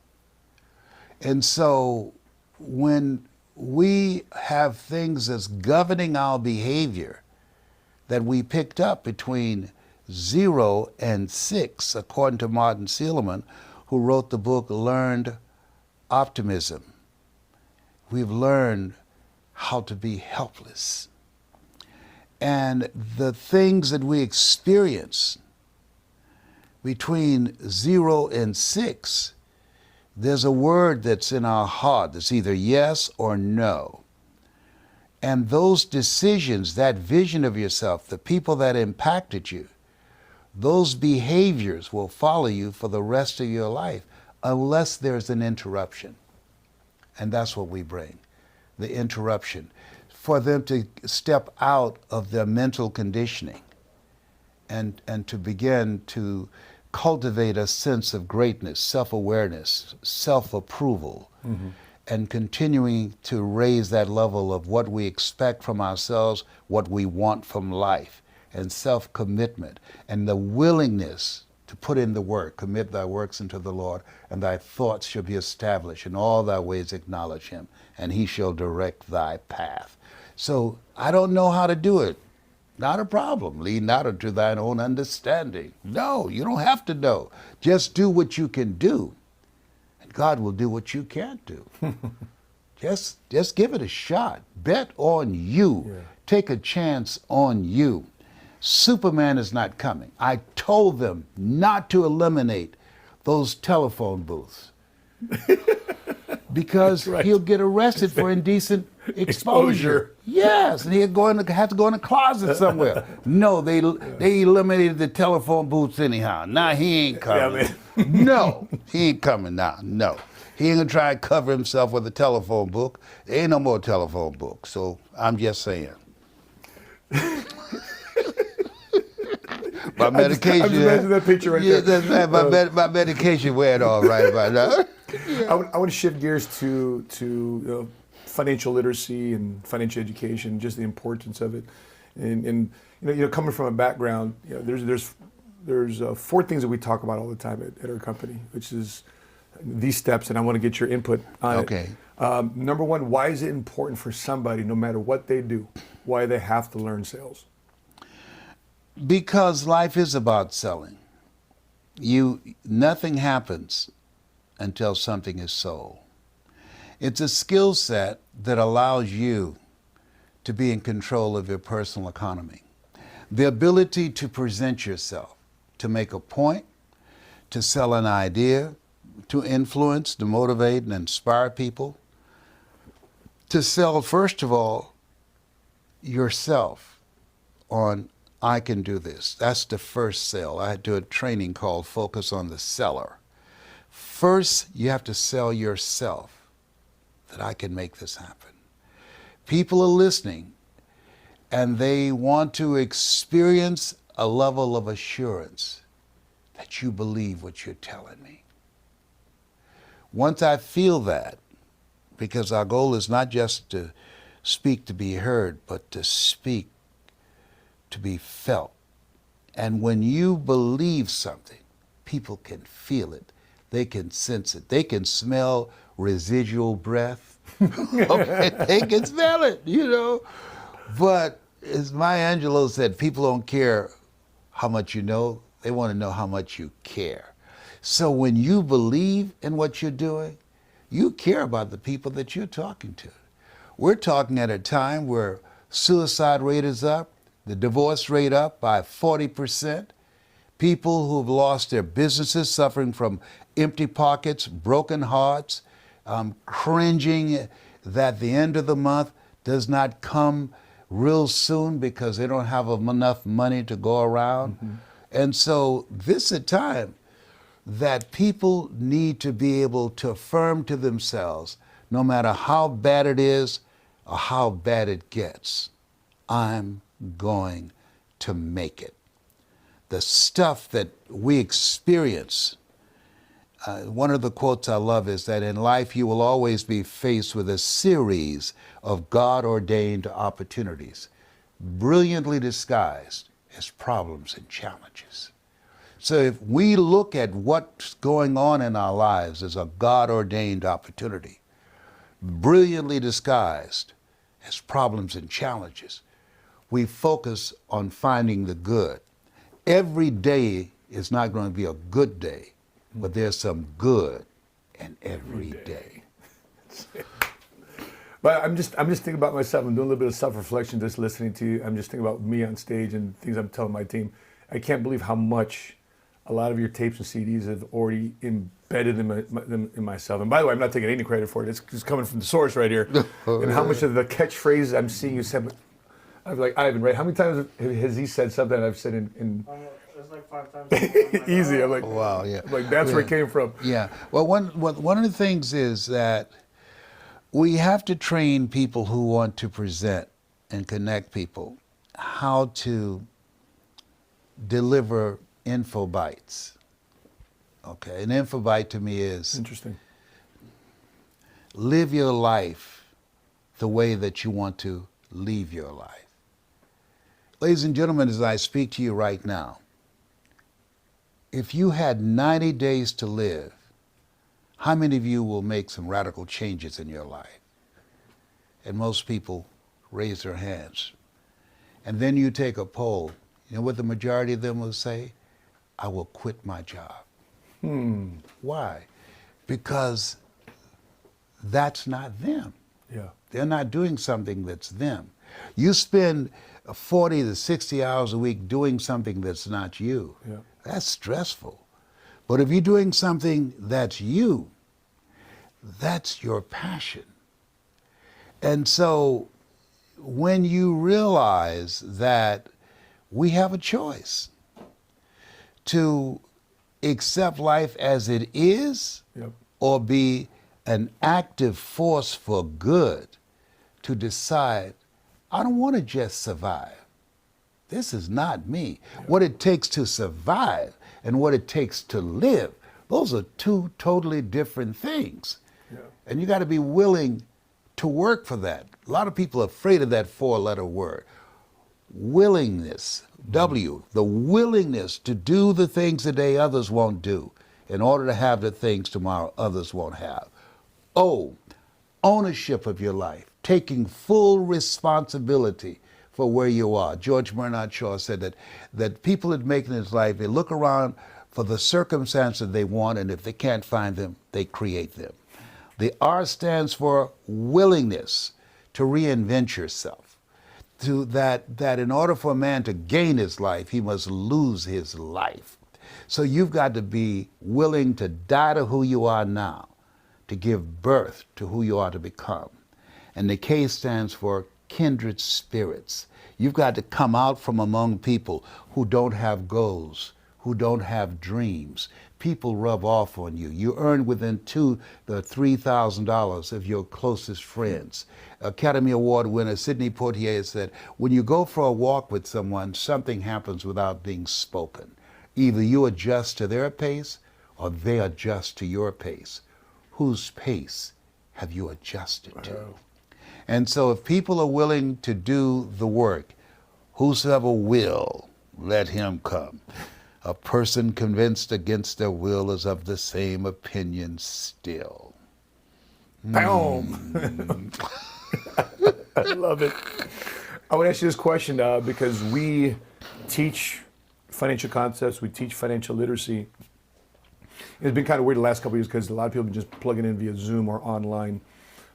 And so when we have things that's governing our behavior that we picked up between 0 and 6, according to Martin Seligman, who wrote the book Learned Optimism. We've learned how to be helpless. And the things that we experience between 0 and 6, there's a word that's in our heart that's either yes or no. And those decisions, that vision of yourself, the people that impacted you, those behaviors will follow you for the rest of your life unless there's an interruption. And that's what we bring, the interruption, for them to step out of their mental conditioning and to begin to cultivate a sense of greatness, self-awareness, self-approval, and continuing to raise that level of what we expect from ourselves, what we want from life, and self-commitment, and the willingness to put in the work. Commit thy works unto the Lord, and thy thoughts shall be established. In all thy ways acknowledge him, and he shall direct thy path. So I don't know how to do it. Not a problem. Lean not unto thine own understanding. No, you don't have to know. Just do what you can do, and God will do what you can't do. Just give it a shot. Bet on you. Yeah. Take a chance on you. Superman is not coming. I told them not to eliminate those telephone booths because right. He'll get arrested for indecent exposure. Yes, and he'll have to go in a closet somewhere. No, they eliminated the telephone booths anyhow. Now he ain't coming. Yeah, no, he ain't coming now. No. He ain't gonna try and cover himself with a telephone book. There ain't no more telephone book. So I'm just saying. My medication. I'm just imagining that picture right there. That's right. My medication wearing off right about now. I want to shift gears to financial literacy and financial education, just the importance of it. And coming from a background, there's 4 things that we talk about all the time at our company, which is these steps, and I want to get your input on it. Number 1, why is it important for somebody, no matter what they do, why they have to learn sales? Because life is about selling. Nothing happens until something is sold. It's a skill set that allows you to be in control of your personal economy. The ability to present yourself, to make a point, to sell an idea, to influence, to motivate and inspire people, to sell, first of all, yourself on I can do this. That's the first sale. I do a training called Focus on the Seller. First, you have to sell yourself that I can make this happen. People are listening and they want to experience a level of assurance that you believe what you're telling me. Once I feel that, because our goal is not just to speak to be heard, but to speak to be felt. And when you believe something, people can feel it. They can sense it. They can smell residual breath. They can smell it, But as Maya Angelou said, people don't care how much you know. They want to know how much you care. So when you believe in what you're doing, you care about the people that you're talking to. We're talking at a time where suicide rate is up, the divorce rate up by 40%, people who've lost their businesses suffering from empty pockets, broken hearts, cringing that the end of the month does not come real soon because they don't have enough money to go around. Mm-hmm. And so this is a time that people need to be able to affirm to themselves, no matter how bad it is or how bad it gets, I'm going to make it. The stuff that we experience, one of the quotes I love is that in life you will always be faced with a series of God-ordained opportunities, brilliantly disguised as problems and challenges. So if we look at what's going on in our lives as a God-ordained opportunity, brilliantly disguised as problems and challenges. We focus on finding the good. Every day is not going to be a good day, but there's some good in every day. But I'm just thinking about myself. I'm doing a little bit of self-reflection just listening to you. I'm just thinking about me on stage and things I'm telling my team. I can't believe how much a lot of your tapes and CDs have already embedded in myself. And by the way, I'm not taking any credit for it. It's coming from the source right here. And how much of the catchphrases I'm seeing you say, I'm like, Ivan, right? How many times has he said something I've said in It's like 5 times. easy? I'm like, Wow, yeah. I'm like, that's where it came from. Yeah. Well, one of the things is that we have to train people who want to present and connect people how to deliver info bites. Okay, an info bite to me is Interesting. live your life the way that you want to leave your life. Ladies and gentlemen, as I speak to you right now, if you had 90 days to live, how many of you will make some radical changes in your life? And most people raise their hands. And then you take a poll. You know what the majority of them will say? I will quit my job. Why? Because that's not them. Yeah. They're not doing something that's them. You spend 40 to 60 hours a week doing something that's not you. Yeah. That's stressful. But if you're doing something that's you, that's your passion. And so when you realize that we have a choice to accept life as it is, Yep. or be an active force for good, to decide, I don't want to just survive. This is not me. What it takes to survive and what it takes to live, those are two totally different things. Yeah. And you got to be willing to work for that. A lot of people are afraid of that 4-letter word. Willingness, W, the willingness to do the things today others won't do in order to have the things tomorrow others won't have. O, ownership of your life, taking full responsibility for where you are. George Bernard Shaw said that people that make it in his life, they look around for the circumstances they want, and if they can't find them, they create them. The R stands for willingness to reinvent yourself. To that in order for a man to gain his life, he must lose his life. So you've got to be willing to die to who you are now, to give birth to who you are to become. And the K stands for kindred spirits. You've got to come out from among people who don't have goals, who don't have dreams. People rub off on you. You earn within $2,000 to $3,000 of your closest friends. Academy Award winner Sidney Poitier said, when you go for a walk with someone, something happens without being spoken. Either you adjust to their pace or they adjust to your pace. Whose pace have you adjusted to? And so if people are willing to do the work, whosoever will, let him come. A person convinced against their will is of the same opinion still. Boom. I love it. I would ask you this question because we teach financial concepts, we teach financial literacy. It's been kind of weird the last couple of years because a lot of people have been just plugging in via Zoom or online.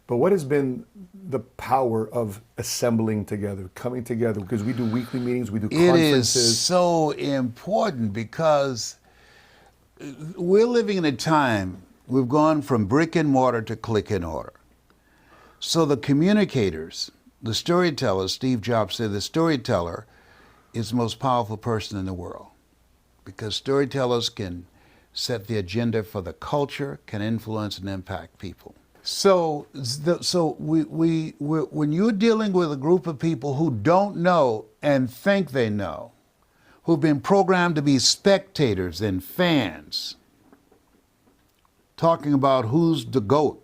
But what has been the power of assembling together, coming together? Because we do weekly meetings, we do conferences. It is so important because we're living in a time, we've gone from brick and mortar to click and order. So the communicators, the storytellers, Steve Jobs said the storyteller is the most powerful person in the world because storytellers can set the agenda for the culture, can influence and impact people. So when you're dealing with a group of people who don't know and think they know, who've been programmed to be spectators and fans, talking about who's the GOAT,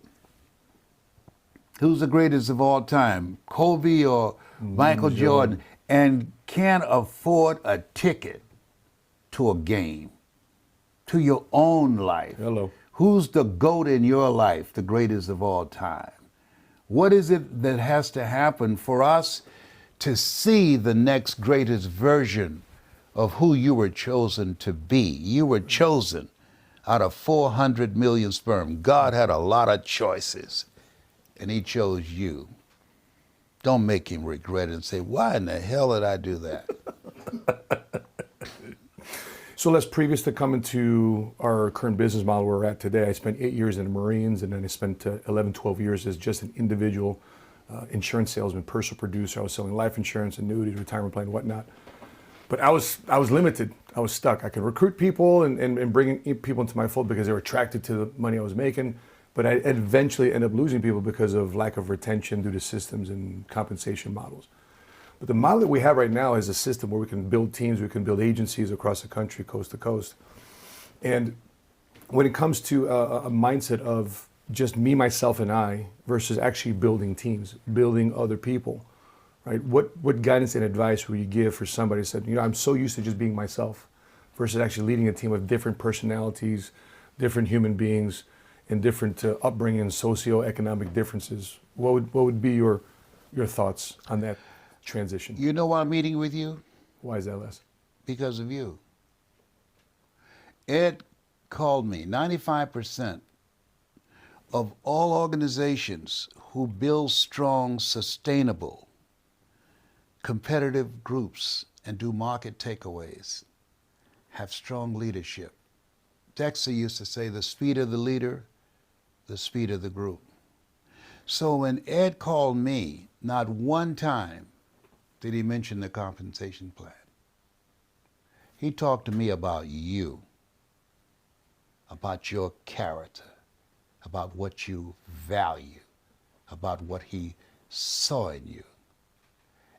who's the greatest of all time, Kobe or Michael Jordan, and can't afford a ticket to a game, to your own life. Hello. Who's the GOAT in your life, the greatest of all time? What is it that has to happen for us to see the next greatest version of who you were chosen to be? You were chosen out of 400 million sperm. God had a lot of choices, and he chose you. Don't make him regret it and say, why in the hell did I do that? So Les, previous to coming to our current business model where we're at today, I spent 8 years in the Marines, and then I spent 11, 12 years as just an individual insurance salesman, personal producer. I was selling life insurance, annuities, retirement plan, whatnot. But I was limited. I was stuck. I could recruit people and bring people into my fold because they were attracted to the money I was making. But I eventually ended up losing people because of lack of retention due to systems and compensation models. But the model that we have right now is a system where we can build teams, we can build agencies across the country, coast to coast. And when it comes to a mindset of just me, myself, and I versus actually building teams, building other people, right? What guidance and advice would you give for somebody who said, I'm so used to just being myself versus actually leading a team of different personalities, different human beings, and different upbringing and socioeconomic differences? What would be your thoughts on that transition? You know why I'm meeting with you? Why is that, Les? Because of you. Ed called me. 95% of all organizations who build strong, sustainable, competitive groups and do market takeaways have strong leadership. Dexter used to say, the speed of the leader, the speed of the group. So when Ed called me, not one time did he mention the compensation plan. He talked to me about you, about your character, about what you value, about what he saw in you.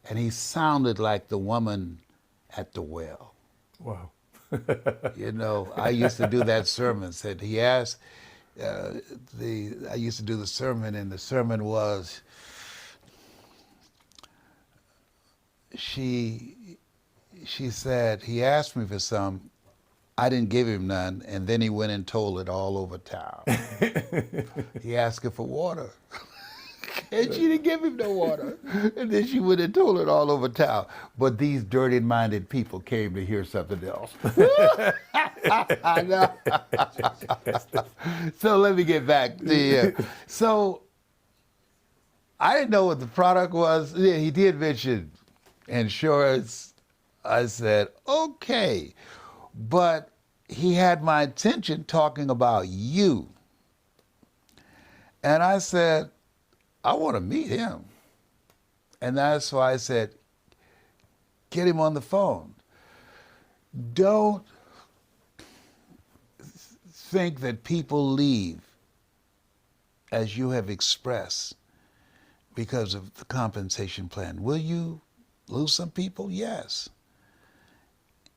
And he sounded like the woman at the well. Wow. I used to do that sermon. Said he asked, I used to do the sermon, and the sermon was, she said, he asked me for some, I didn't give him none, and then he went and told it all over town. He asked her for water, and she didn't give him no water, and then she went and told it all over town. But these dirty-minded people came to hear something else. I know. So let me get back to you. So I didn't know what the product was. Yeah, he did mention insurance. I said, okay. But he had my attention talking about you. And I said, I want to meet him. And that's why I said, get him on the phone. Don't think that people leave as you have expressed because of the compensation plan. Will you lose some people? Yes.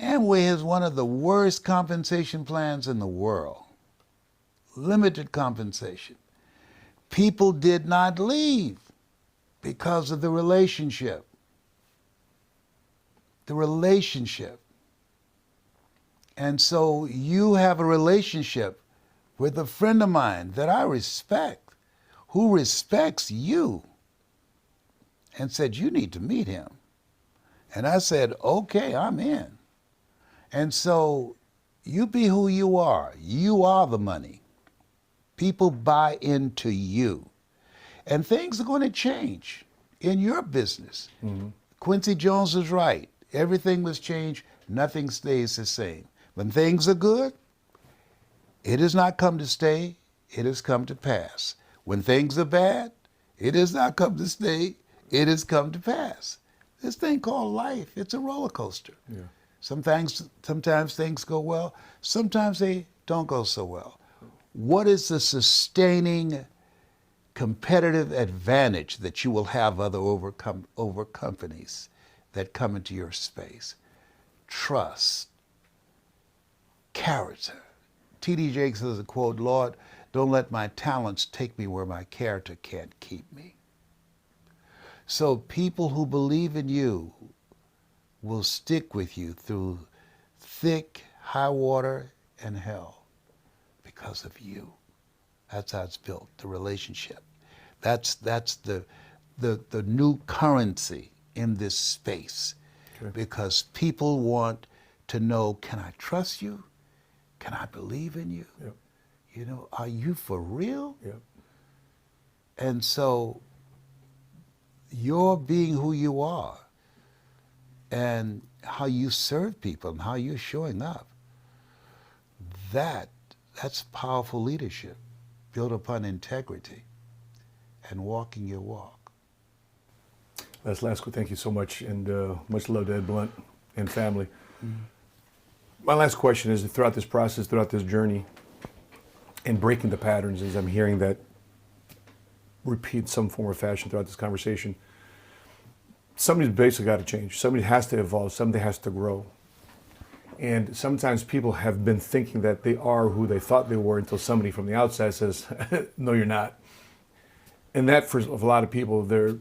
Amway has one of the worst compensation plans in the world. Limited compensation. People did not leave because of the relationship. The relationship. And so you have a relationship with a friend of mine that I respect, who respects you, and said, you need to meet him. And I said, okay, I'm in. And so you be who you are. You are the money. People buy into you. And things are going to change in your business. Mm-hmm. Quincy Jones is right. Everything must change. Nothing stays the same. When things are good, it has not come to stay. It has come to pass. When things are bad, it has not come to stay. It has come to pass. This thing called life, it's a roller coaster. Yeah. Sometimes things go well. Sometimes they don't go so well. What is the sustaining competitive advantage that you will have over companies that come into your space? Trust, character. T.D. Jakes says a quote, Lord, don't let my talents take me where my character can't keep me. So people who believe in you will stick with you through thick, high water, and hell because of you. That's how it's built, the relationship. That's the new currency in this space. Okay. Because people want to know, can I trust you? Can I believe in you? Yep. You know, are you for real? Yep. And so you're being who you are and how you serve people and how you're showing up, that's powerful leadership built upon integrity and walking your walk. That's last. Thank you so much, and much love to Ed Blunt and family. My last question is, throughout this process, throughout this journey, and breaking the patterns, as I'm hearing that repeat some form or fashion throughout this conversation, somebody's basically got to change. Somebody has to evolve. Somebody has to grow. And sometimes people have been thinking that they are who they thought they were until somebody from the outside says, "No, you're not." And that, for a lot of people, they're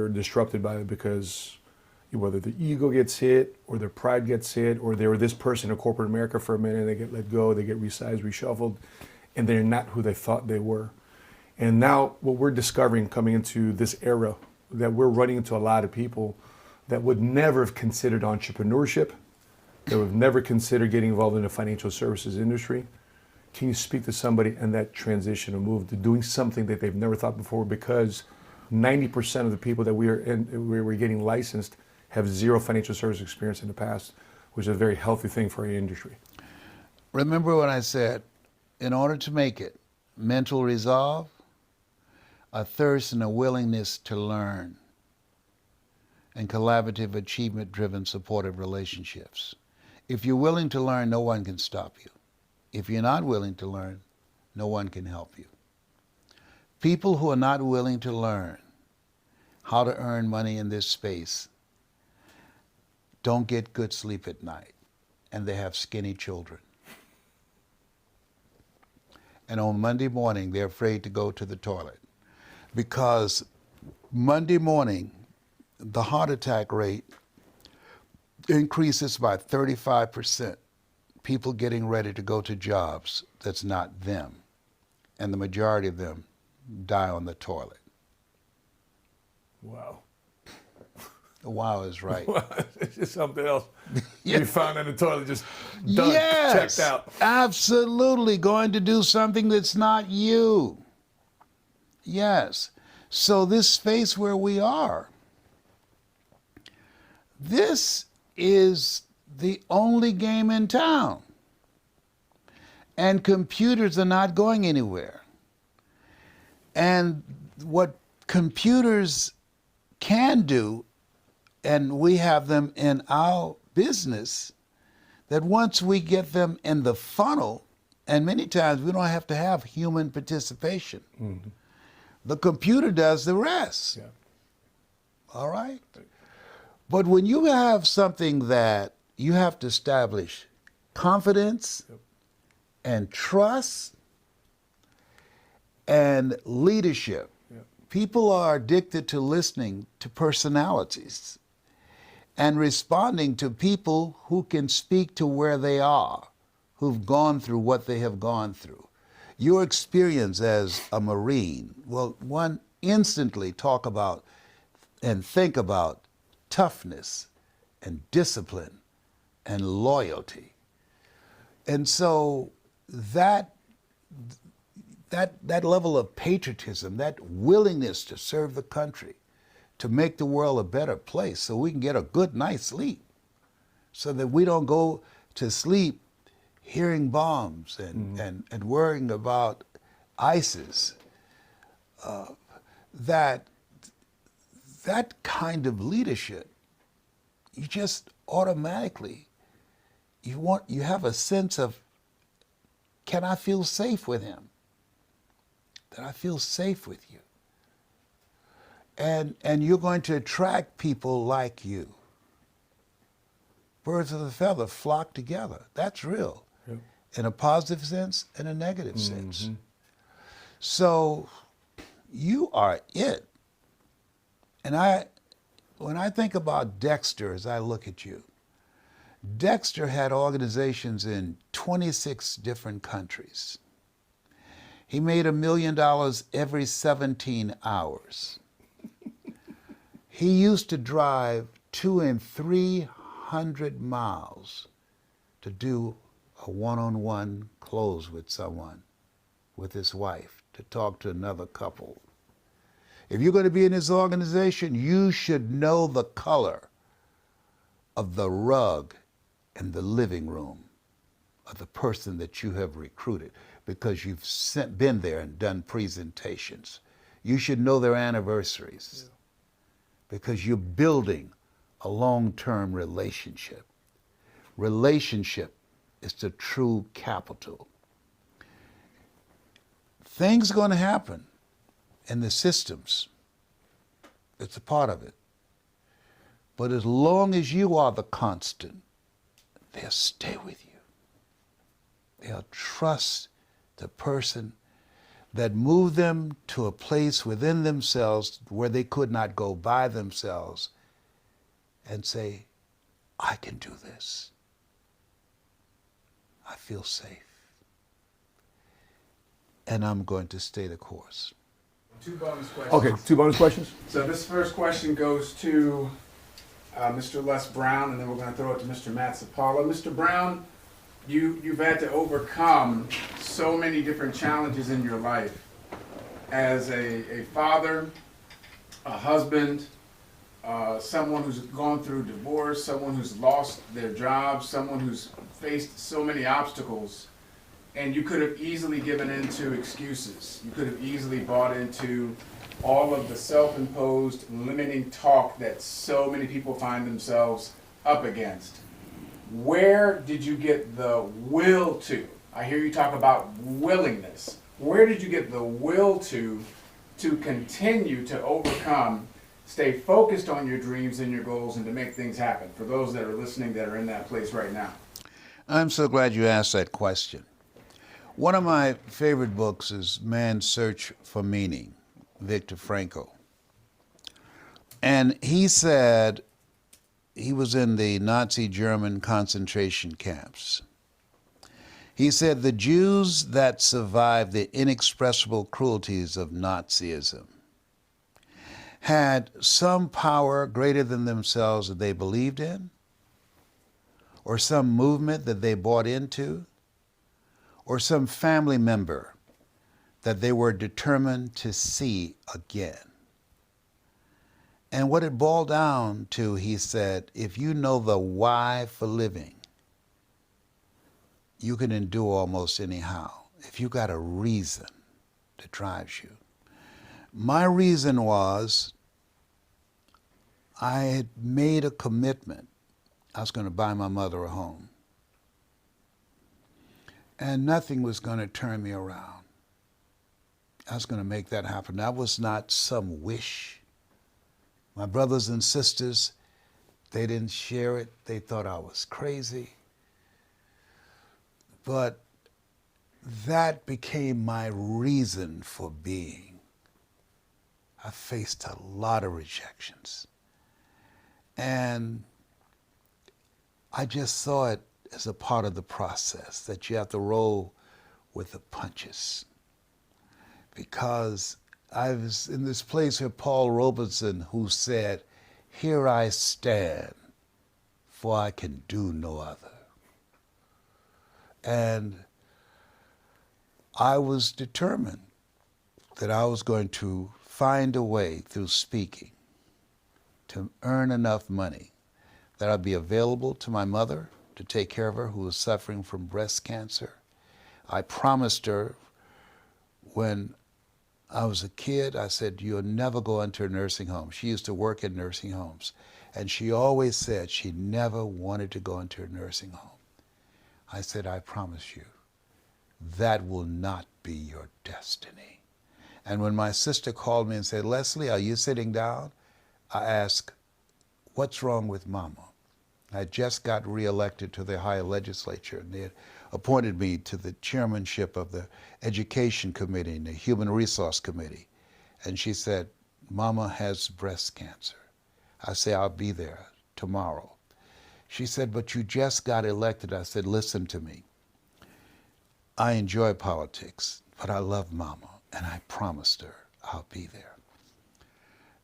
disrupted by it, because whether the ego gets hit or their pride gets hit, or they were this person in corporate America for a minute, and they get let go, they get resized, reshuffled, and they're not who they thought they were. And now what we're discovering coming into this era, that we're running into a lot of people that would never have considered entrepreneurship, that would have never considered getting involved in the financial services industry. Can you speak to somebody in that transition and move to doing something that they've never thought before? Because 90% of the people that we're getting licensed have zero financial service experience in the past, which is a very healthy thing for our industry. Remember what I said, in order to make it, mental resolve, a thirst and a willingness to learn, and collaborative, achievement-driven, supportive relationships. If you're willing to learn, no one can stop you. If you're not willing to learn, no one can help you. People who are not willing to learn how to earn money in this space don't get good sleep at night, and they have skinny children. And on Monday morning, they're afraid to go to the toilet, because Monday morning, the heart attack rate increases by 35%. People getting ready to go to jobs that's not them. And the majority of them die on the toilet. Wow. Wow is right. It's just something else. Yeah. You found in the toilet, just done, Yes, checked out. absolutely. Going to do something that's not you. Yes. So this space where we are, this is the only game in town. And computers are not going anywhere. And what computers can do, and we have them in our business, that once we get them in the funnel, and many times we don't have to have human participation. Mm-hmm. The computer does the rest. Yeah. All right? But when you have something that you have to establish confidence, yep, and trust and leadership. Yep. People are addicted to listening to personalities and responding to people who can speak to where they are, who've gone through what they have gone through. Your experience as a Marine, well, one instantly talk about and think about toughness and discipline and loyalty. And so that level of patriotism, that willingness to serve the country, to make the world a better place so we can get a good night's sleep, so that we don't go to sleep hearing bombs and worrying about ISIS, that kind of leadership, you just automatically, you have a sense of, can I feel safe with him? That I feel safe with you. And you're going to attract people like you. Birds of a feather flock together. That's real. Yep. In a positive sense and a negative sense. So you are it. And when I think about Dexter, as I look at you, Dexter had organizations in 26 different countries. He made $1 million every 17 hours. He used to drive 200 and 300 miles to do a one-on-one close with someone, with his wife, to talk to another couple. If you're going to be in his organization, you should know the color of the rug in the living room of the person that you have recruited, because you've been there and done presentations. You should know their anniversaries, because you're building a long-term relationship. Relationship is the true capital. Things are going to happen in the systems. It's a part of it. But as long as you are the constant, they'll stay with you. They'll trust the person that moved them to a place within themselves where they could not go by themselves, and say, I can do this. I feel safe. And I'm going to stay the course. 2 bonus questions. Okay, 2 bonus questions. So this first question goes to Mr. Les Brown, and then we're going to throw it to Mr. Matt Sapala. Mr. Brown, you've had to overcome so many different challenges in your life as a father, a husband, someone who's gone through divorce, someone who's lost their job, someone who's faced so many obstacles. And you could have easily given in to excuses. You could have easily bought into all of the self-imposed limiting talk that so many people find themselves up against. Where did you get the will to? I hear you talk about willingness. Where did you get the will to continue to overcome, stay focused on your dreams and your goals, and to make things happen? For those that are listening that are in that place right now. I'm so glad you asked that question. One of my favorite books is Man's Search for Meaning, Viktor Frankl. And he said he was in the Nazi German concentration camps. He said the Jews that survived the inexpressible cruelties of Nazism had some power greater than themselves that they believed in, or some movement that they bought into, or some family member that they were determined to see again. And what it boiled down to, he said, if you know the why for living, you can endure almost anyhow. If you got a reason that drives you. My reason was I had made a commitment. I was going to buy my mother a home. And nothing was going to turn me around. I was going to make that happen. That was not some wish. My brothers and sisters, they didn't share it. They thought I was crazy. But that became my reason for being. I faced a lot of rejections. And I just saw it as a part of the process, that you have to roll with the punches. Because I was in this place with Paul Robeson, who said, here I stand, for I can do no other. And I was determined that I was going to find a way through speaking to earn enough money that I'd be available to my mother to take care of her, who was suffering from breast cancer. I promised her when I was a kid, I said, you'll never go into a nursing home. She used to work in nursing homes. And she always said she never wanted to go into a nursing home. I said, I promise you, that will not be your destiny. And when my sister called me and said, Leslie, are you sitting down? I asked, what's wrong with Mama? I just got reelected to the Ohio legislature, and they had appointed me to the chairmanship of the Education Committee and the Human Resource Committee. And she said, Mama has breast cancer. I say, I'll be there tomorrow. She said, but you just got elected. I said, listen to me. I enjoy politics. but I love Mama, and I promised her I'll be there.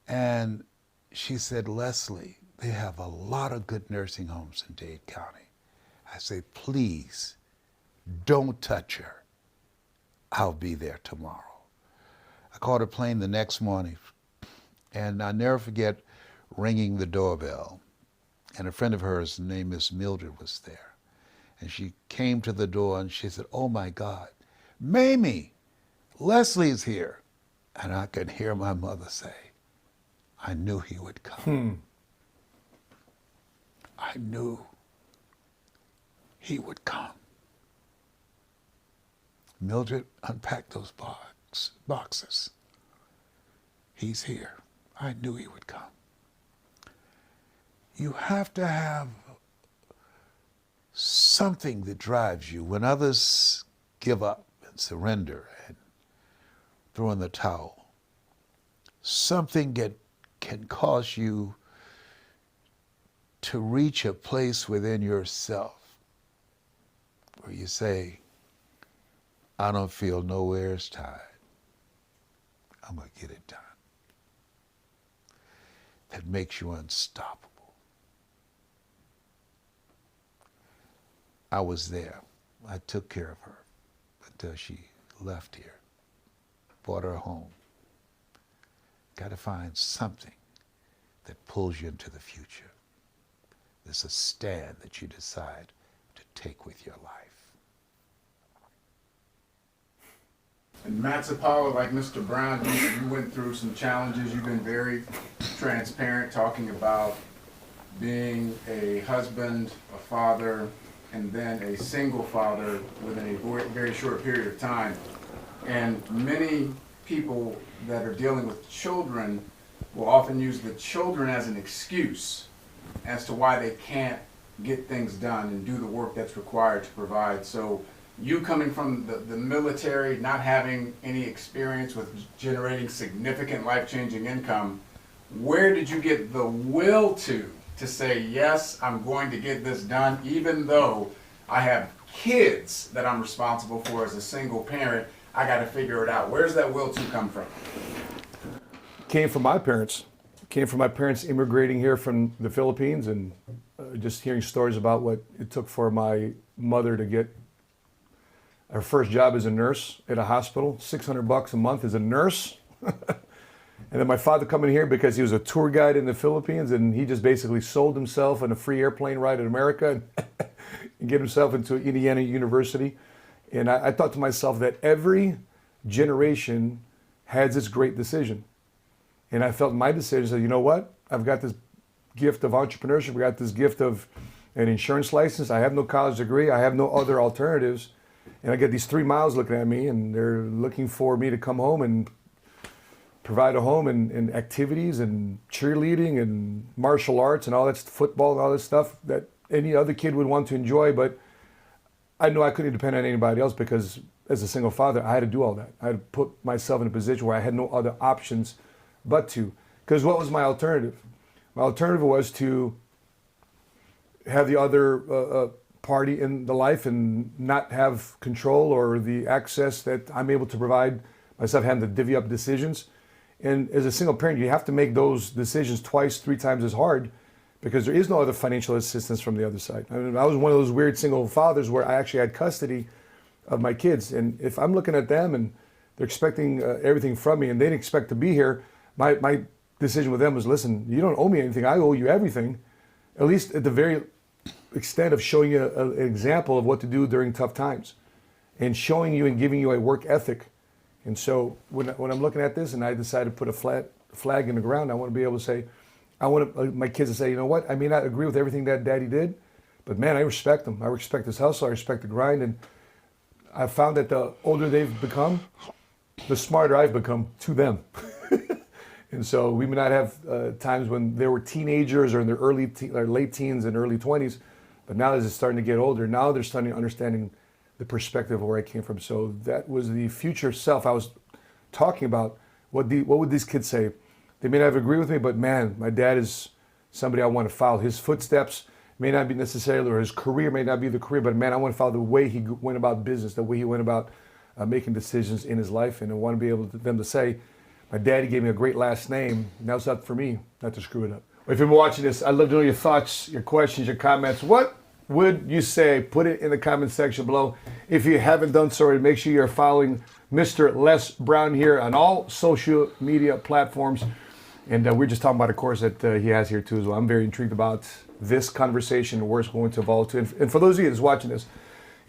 And she said, Leslie, they have a lot of good nursing homes in Dade County. I say, please, don't touch her. I'll be there tomorrow. I caught a plane the next morning, and I'll never forget ringing the doorbell. And a friend of hers, named Miss Mildred, was there. And she came to the door and she said, oh my God, Mamie, Leslie's here. And I could hear my mother say, I knew he would come. I knew he would come. Mildred, unpack those boxes. He's here. I knew he would come. You have to have something that drives you when others give up and surrender and throw in the towel. Something that can cause you to reach a place within yourself where you say, I don't feel nowhere as tired. I'm going to get it done. That makes you unstoppable. I was there. I took care of her until she left here. Brought her home. Got to find something that pulls you into the future. There's a stand that you decide to take with your life. And Matt Zapala, like Mr. Brown, you went through some challenges. You've been very transparent, talking about being a husband, a father, and then a single father within a very short period of time. And many people that are dealing with children will often use the children as an excuse as to why they can't get things done and do the work that's required to provide. So you coming from the military, not having any experience with generating significant life-changing income, where did you get the will to say, yes, I'm going to get this done, even though I have kids that I'm responsible for as a single parent? I got to figure it out. Where's that will to come from? Came from my parents. Came from my parents immigrating here from the Philippines, and just hearing stories about what it took for my mother to get her first job as a nurse at a hospital, $600 a month as a nurse. And then my father coming here because he was a tour guide in the Philippines, and he just basically sold himself on a free airplane ride in America and get himself into Indiana University. And I thought to myself that every generation has its great decision. And I felt my decision said, you know what? I've got this gift of entrepreneurship. I got this gift of an insurance license. I have no college degree. I have no other alternatives. And I get these 3 miles looking at me, and they're looking for me to come home and provide a home and activities and cheerleading and martial arts and all that, football and all this stuff that any other kid would want to enjoy. But I knew I couldn't depend on anybody else because as a single father, I had to do all that. I had to put myself in a position where I had no other options but to. Because what was my alternative? My alternative was to have the other party in the life and not have control or the access that I'm able to provide myself, having to divvy up decisions. And as a single parent, you have to make those decisions twice, 3 times as hard because there is no other financial assistance from the other side. I mean, I was one of those weird single fathers where I actually had custody of my kids. And if I'm looking at them and they're expecting everything from me and they didn't expect to be here, my decision with them was, listen, you don't owe me anything. I owe you everything, at least at the very extent of showing you an example of what to do during tough times and showing you and giving you a work ethic. And so when I'm looking at this and I decide to put a flag in the ground, I want to be able to say, I want my kids to say, you know what, I may not agree with everything that Daddy did, but man, I respect him. I respect his hustle. I respect the grind. And I found that the older they've become, the smarter I've become to them. And so we may not have times when they were teenagers or in their late teens and early 20s, but now as it's starting to get older, now they're starting to understanding the perspective of where I came from. So that was the future self I was talking about. What would these kids say? They may not agree with me, but man, my dad is somebody I want to follow. His footsteps may not be necessarily, or his career may not be the career, but man, I want to follow the way he went about business, the way he went about making decisions in his life, and I want to be able to them to say, my daddy gave me a great last name. Now it's up for me not to screw it up. If you've been watching this, I'd love to know your thoughts, your questions, your comments. What would you say? Put it in the comment section below. If you haven't done so already, make sure you're following Mr. Les Brown here on all social media platforms. And we're just talking about a course that he has here too as well. I'm very intrigued about this conversation and where it's going to evolve to. And for those of you that's watching this,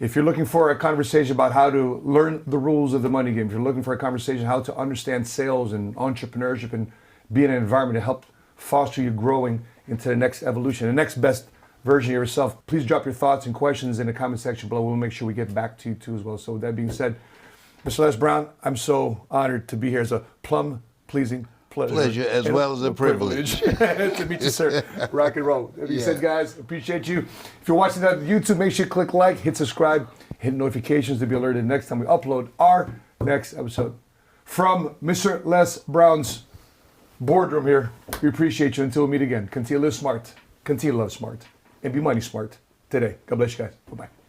if you're looking for a conversation about how to learn the rules of the money game, if you're looking for a conversation how to understand sales and entrepreneurship and be in an environment to help foster you growing into the next evolution, the next best version of yourself, please drop your thoughts and questions in the comment section below. We'll make sure we get back to you too as well. So with that being said, Mr. Les Brown, I'm so honored to be here. It's a plum-pleasing pleasure as well as a privilege. To meet you, sir. Rock and roll. That being said, guys, appreciate you. If you're watching that on YouTube, make sure you click like, hit subscribe, hit notifications to be alerted next time we upload our next episode. From Mr. Les Brown's boardroom here, we appreciate you. Until we meet again, continue to live smart, continue to love smart, and be money smart today. God bless you guys. Bye-bye.